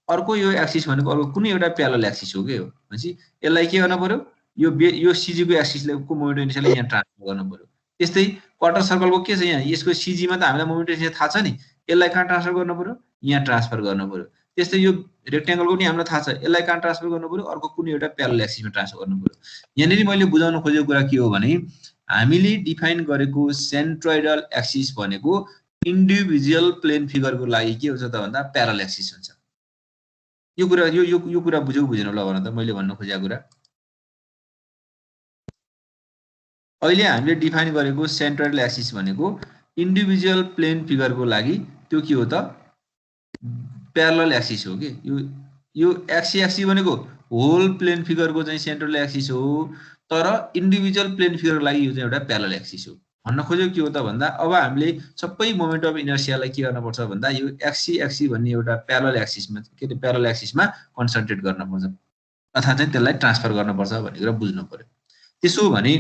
अर्को यो एक्सिस भनेको अर्को कुनै एउटा प्यारलल एक्सिस हो के हो भनेपछि यसलाई के गर्न पर्यो, यो सीजी को एक्सिसले को मोमेन्ट अफ इनर्सियालाई यहाँ ट्रान्सफर गर्न पर्यो। त्यस्तै क्वार्टर सर्कलको के छ यहाँ, यसको सीजीमा त हामीलाई मोमेन्ट अफ इनर्सिया थाहा छ नि, यसलाई कहाँ ट्रान्सफर गर्न पर्यो, यहाँ ट्रान्सफर गर्न पर्यो। त्यस्तै यो रेक्टेंगलको नि हामीलाई थाहा छ, यसलाई कहाँ ट्रान्सफर गर्न पर्यो, अर्को कुनै एउटा प्यारलल एक्सिसमा ट्रान्सफर गर्नु पर्यो। यहाँनेरि मैले बुझाउन खोजेको कुरा के हो भने हामीले डिफाइन गरेको सेन्ट्रोइडल एक्सिस भनेको इन्डिभिजुअल प्लेन फिगरको लागि के हुन्छ त भन्दा प्यारलल एक्सिस हुन्छ। यो कुरा यो कुरा बुझ्यौ बुझेन होला भन त मैले भन्न खोजेको कुरा। अहिले हामीले डिफाइन गरेको सेन्ट्रोइडल एक्सिस भनेको इन्डिभिजुअल प्लेन फिगरको लागि त्यो के हो त प्यारलल एक्सिस हो के। यो एक्सी एक्सी भनेको होल प्लेन फिगरको चाहिँ सेन्ट्रल एक्सिस हो, तर इन्डिभिजुअल प्लेन फिगरको लागि यो चाहिँ एउटा प्यारलल एक्सिस हो। भन्न खोजेको के हो त भन्दा अब हामीले सबै मोमेन्ट अफ इनर्सियालाई के गर्न पर्छ भन्दा यो एक्सी एक्सी भन्ने एउटा प्यारलल एक्सिसमा के अरे प्यारलल एक्सिसमा कन्सन्ट्रेट गर्न पर्छ अथवा चाहिँ त्यसलाई ट्रान्सफर गर्न पर्छ भन्ने कुरा बुझ्नु पर्यो। त्यसो भने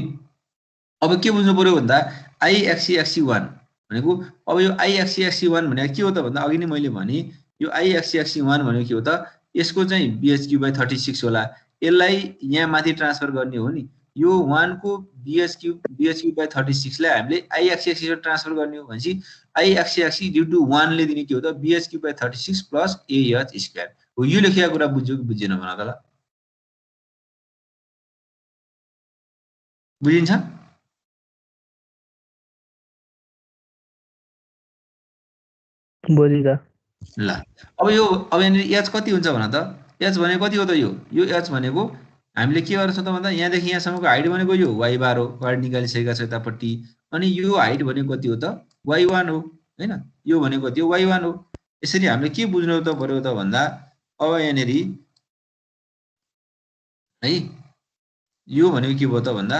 अब के बुझ्नु पर्यो भन्दा आई एक्सी एक्सी 1 भनेको अब यो आई एक्सी एक्सी 1 भनेको के हो त भन्दा अघि नै मैले भने यो आई एक्सी एक्सी 1 भनेको के हो त यसको चाहिँ bh/36 होला, यसलाई यहाँ माथि ट्रान्सफर गर्ने हो नि। यो 1 को bh/36 लाई हामीले आई एक्सी एक्सिसमा ट्रान्सफर गर्ने हो भनेपछि I x x due to 1 ले दिने के हो त bh/36 प्लस ah स्क्वायर हो। यो लेखेको कुरा बुझ्यो कि बुझेन भन त ल, बुझिन्छ? बुझिदा ल अब यो अब यहाँ h कति हुन्छ भन त, h भनेको कति हो त यो h भनेको हामीले के गर्छौँ त भन्दा यहाँदेखि यहाँसम्मको हाइट भनेको यो y बार हो, गाडी निकालिसकेका छ यतापट्टि। अनि यो हाइट भनेको कति हो त y1 हो हैन, यो भनेको कति हो y1 हो। यसरी हामीले के बुझ्नु त पर्यो त भन्दा अब यहाँनेरि है यो भनेको के भयो त भन्दा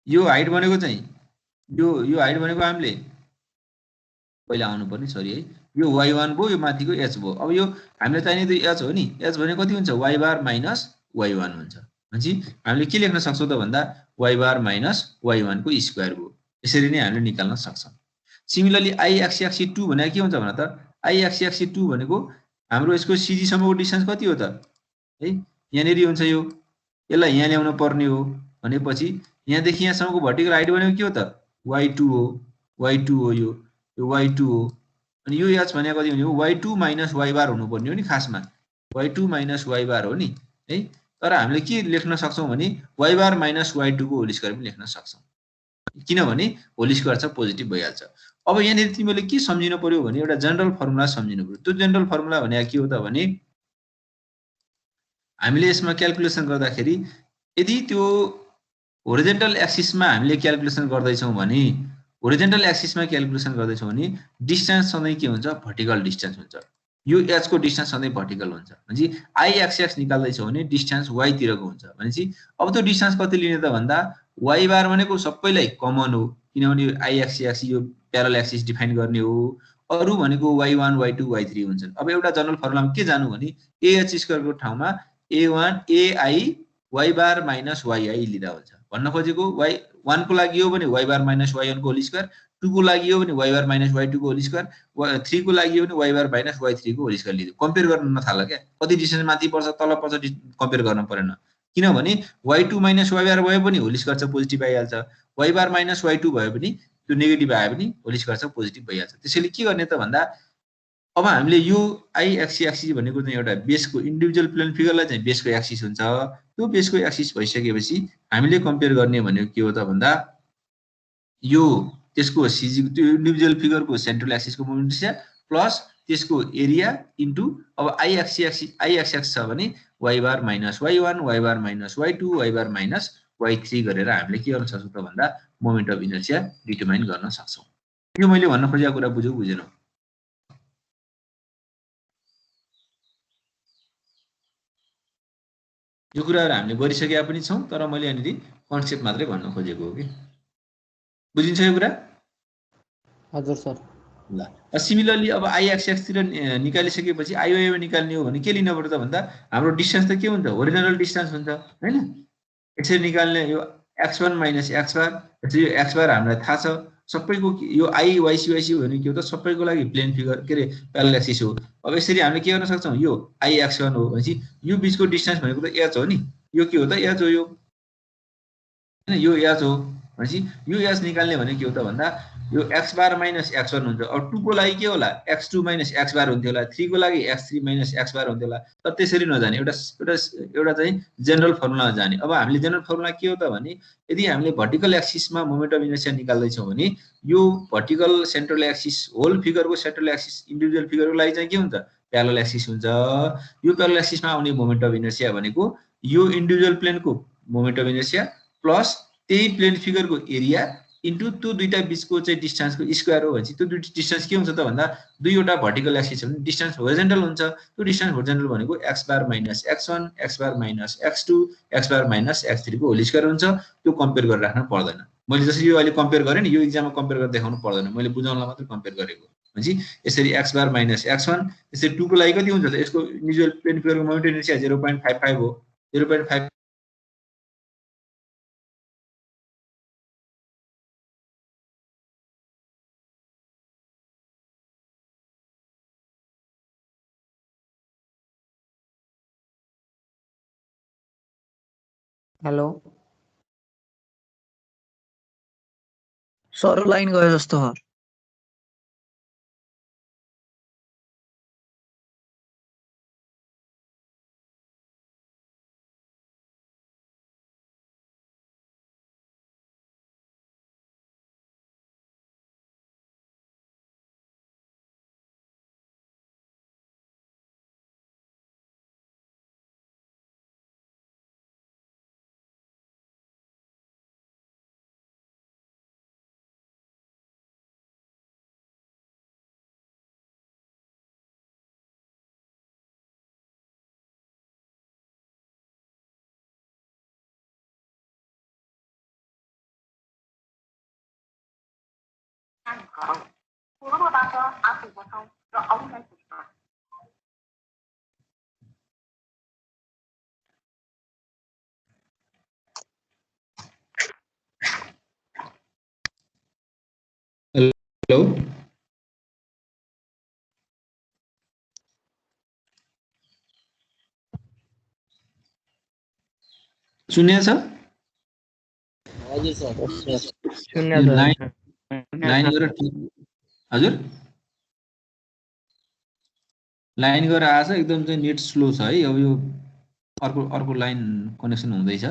यो हाइट भनेको चाहिँ यो हाइट भनेको हामीले पहिला आउनु पर्ने सरी है, यो y1 भयो, यो माथिको h भयो। अब यो हामीले चाहिने त h हो नि, h भने कति हुन्छ y बार माइनस y1 हुन्छ। भनेपछि हामीले के लेख्न सक्छौँ त भन्दा y बार माइनस y1 को स्क्वायर भयो। यसरी नै हामीले निकाल्न सक्छौँ। सिमिलरली i axis 2 भनेको के हुन्छ भने त i axis 2 भनेको हाम्रो यसको cg सम्मको डिस्टेन्स कति हो त है, यहाँनेरि हुन्छ यो, यसलाई यहाँ ल्याउन पर्ने हो भनेपछि यहाँदेखि यहाँसम्मको भर्टिकल हाइट भनेको के हो त y2 हो, y2 हो, यो y2 हो। अनि यो h भनेको कति हो y2 माइनस y बार हुनुपर्ने हो नि खासमा, y2 माइनस y बार हो नि है। तर हामीले के लेख्न सक्छौँ भने y बार माइनस y2 को होल स्क्वायर पनि लेख्न सक्छौँ, किनभने होल स्क्वायर छ पोजिटिभ भइहाल्छ। अब यहाँनिर तिमीले के सम्झिनु पर्यो भने एउटा जनरल फर्मुला सम्झिनु पर्यो। त्यो जनरल फर्मुला भनेको के हो त भने हामीले यसमा क्याल्कुलेसन गर्दाखेरि यदि त्यो होरिजेन्टल एक्सिसमा हामीले क्याल्कुलेसन गर्दैछौँ भने डिस्टेन्स सधैँ के हुन्छ भर्टिकल डिस्टेन्स हुन्छ। यो h को डिस्टेन्स सधैँ भर्टिकल हुन्छ। भनेपछि i एक्सिस निकाल्दैछौँ भने डिस्टेन्स y तिरको हुन्छ। भनेपछि अब त्यो डिस्टेन्स कति लिने त भन्दा y बार भनेको सबैलाई कमन हो, किनभने i एक्सिस यो प्यारल एक्सिस डिफाइन गर्ने हो। अरु भनेको y1 y2 y3 हुन्छन्। अब एउटा जनरल फर्मुलामा के जानु भने ah स्क्वायरको ठाउँमा ai y bar minus yi लिँदा हुन्छ। भन्न खोजेको y1 को लागि हो भने y बार माइनस y1 को होल स्क्वायर, 2 को लागि हो भने y बार माइनस y2 को होल स्क्वायर, 3 को लागि हो भने y बार माइनस y3 को होल स्क्वायर लिँदै कम्पेयर गर्न नथाल क्या, कति डिस्टेन्स माथि पर्छ तल पर्छ कम्पेयर गर्न परेन। किनभने y2 माइनस y बार भयो पनि होल स्क्वायर चाहिँ पोजिटिभ आइहाल्छ, y बार माइनस y2 भयो पनि त्यो नेगेटिभ आयो पनि होल स्क्वायर चाहिँ पोजिटिभ भइहाल्छ। त्यसैले के गर्ने त भन्दा अब हामीले यो i एक्सिस भनेको चाहिँ एउटा बेसको इन्डिभिजुअल प्लेन फिगरलाई चाहिँ बेसको एक्सिस हुन्छ। त्यो बेसको एक्सिस भइसकेपछि हामीले कम्पेयर गर्ने भनेको के हो त भन्दा यो त्यसको सिजी त्यो इन्डिभिजुअल फिगरको सेन्ट्रल एक्सिसको मोमेन्ट इनर्सिया प्लस त्यसको एरिया इन्टु अब i एक्सिस छ भने y bar minus y1 y bar minus y2 y bar minus y3 गरेर हामीले के गर्न सक्छौँ त भन्दा मोमेन्ट अफ इनर्सिया डिटरमाइन गर्न सक्छौँ। यो मैले भन्न खोजेको कुरा बुझ्यौ बुझेनौ? यो कुराहरु हामीले गरिसकेका पनि छौं, तर मैले यहाँनिर कन्सेप्ट मात्रै भन्न खोजेको हो कि। बुझिन्छ यो कुरा? हजुर सर। ल सिमिलरली अब i एक्सिस तिर निकालिसकेपछि i y निकाल्ने हो भने के लिनु पर्यो त भन्दा हाम्रो डिस्टेन्स त के हुन्छ होरिजोनल डिस्टेन्स हुन्छ हैन। यसरी निकाल्ने यो x1 माइनस x बार, यसरी यो x बार हामीलाई थाहा छ सबैको यो i yc भने के हो त सबैको लागि प्लेन फिगर के रे प्यारलल एक्सिस हो। अब यसरी हामीले के गर्न सक्छौं यो i x1 हो भनेपछि यो बीचको डिस्टेन्स भनेको त h हो नि, यो के हो त h हो यो हैन, यो h हो भनेपछि यो h निकाल्ने भने के हो त भन्दा यो x बार माइनस x1 हुन्छ। अब 2 को लागि के होला x2 माइनस x बार हुन्थ्यो होला, 3 को लागि x3 माइनस x बार हुन्थ्यो होला। तर त्यसरी नजाने एउटा चाहिँ जनरल फर्मुला जाने। अब हामीले जनरल फर्मुला के हो त भने यदि हामीले भर्टिकल एक्सिसमा मोमेन्ट अफ इनर्सिया निकाल्दै छौं भने यो भर्टिकल सेन्ट्रल एक्सिस होल फिगरको सेन्ट्रल एक्सिस इन्डिभिजुअल फिगरको लागि चाहिँ के हुन्छ प्यारलल एक्सिस हुन्छ। यो प्यारलल एक्सिसमा आउने मोमेन्ट अफ इनर्सिया भनेको यो इन्डिभिजुअल प्लेनको मोमेन्ट अफ इनर्सिया प्लस त्यही प्लेन फिगरको एरिया इन्टु त्यो दुईटा बीचको चाहिँ डिस्टेन्सको स्क्वायर हो भनेपछि त्यो दुईटा डिस्टेन्स के हुन्छ त भन्दा दुईवटा भर्टिकल एक्सिस हो भने डिस्टेन्स होरिजोन्टल हुन्छ। त्यो डिस्टेन्स होरिजोन्टल भनेको x बार माइनस x1 x बार माइनस x2 x बार माइनस x3 को होल स्क्वायर हुन्छ। त्यो कम्पेयर गरेर राख्न पर्दैन। मैले जसरी यो अहिले कम्पेयर गरे नि यो एक्जाममा कम्पेयर गरेर देखाउनु पर्दैन, मैले बुझाउनलाई मात्र कम्पेयर गरेको। भनेपछि यसरी x बार माइनस x1 यसरी 2 को लागि कति हुन्छ त यसको इन्डिभिजुअल प्लेन फिगरको मोमेन्ट इनर्सिया 0.55 हो। 0.5 हेलो सर लाइन गयो जस्तो हो। हेलो सुन्ने छ हजुर सर शून्य यो सर लाइन गरेर हजुर लाइन गरेर आएछ एकदम चाहिँ नेट स्लो छ है अब यो अर्को लाइन कनेक्सन हुँदैछ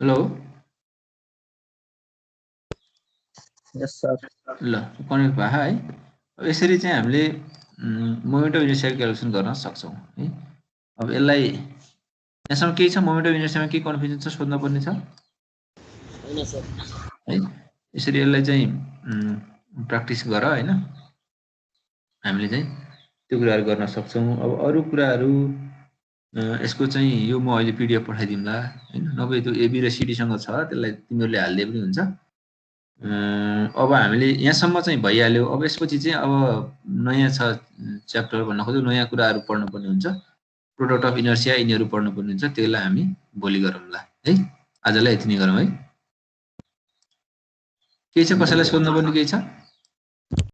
हेलो Yes, sir. ल कनेक्ट भयो है अब यसरी चाहिँ हामीले मोमेन्ट अफ इनर्सिया क्यालकुलेसन गर्न सक्छौँ है अब यसलाई यहाँसम्म केही छ मोमेन्ट अफ इनर्सियामा के कन्फ्युजन छ सोध्न पर्ने छ होइन सर है यसरी यसलाई चाहिँ प्र्याक्टिस गर हैन हामीले चाहिँ त्यो कुराहरू गर्न सक्छौँ अब अरू कुराहरू यसको चाहिँ यो म अहिले पीडीएफ पठाइदिउँला हैन नभए त्यो एबी र सीडी सँग छ त्यसलाई तिमीहरूले हाल्दै पनि हुन्छ अब हामीले यहाँसम्म चाहिँ भइहाल्यो अब यसपछि चाहिँ अब नयाँ छ च्याप्टर भन्न खोज्यो नयाँ कुराहरू पढ्नुपर्ने हुन्छ प्रोडक्ट अफ इनर्सिया यिनीहरू पढ्नुपर्ने हुन्छ त्यसलाई हामी भोलि गरौँला है आजलाई यति नै गरौँ है के छ कसैलाई सोध्न पर्ने केही छ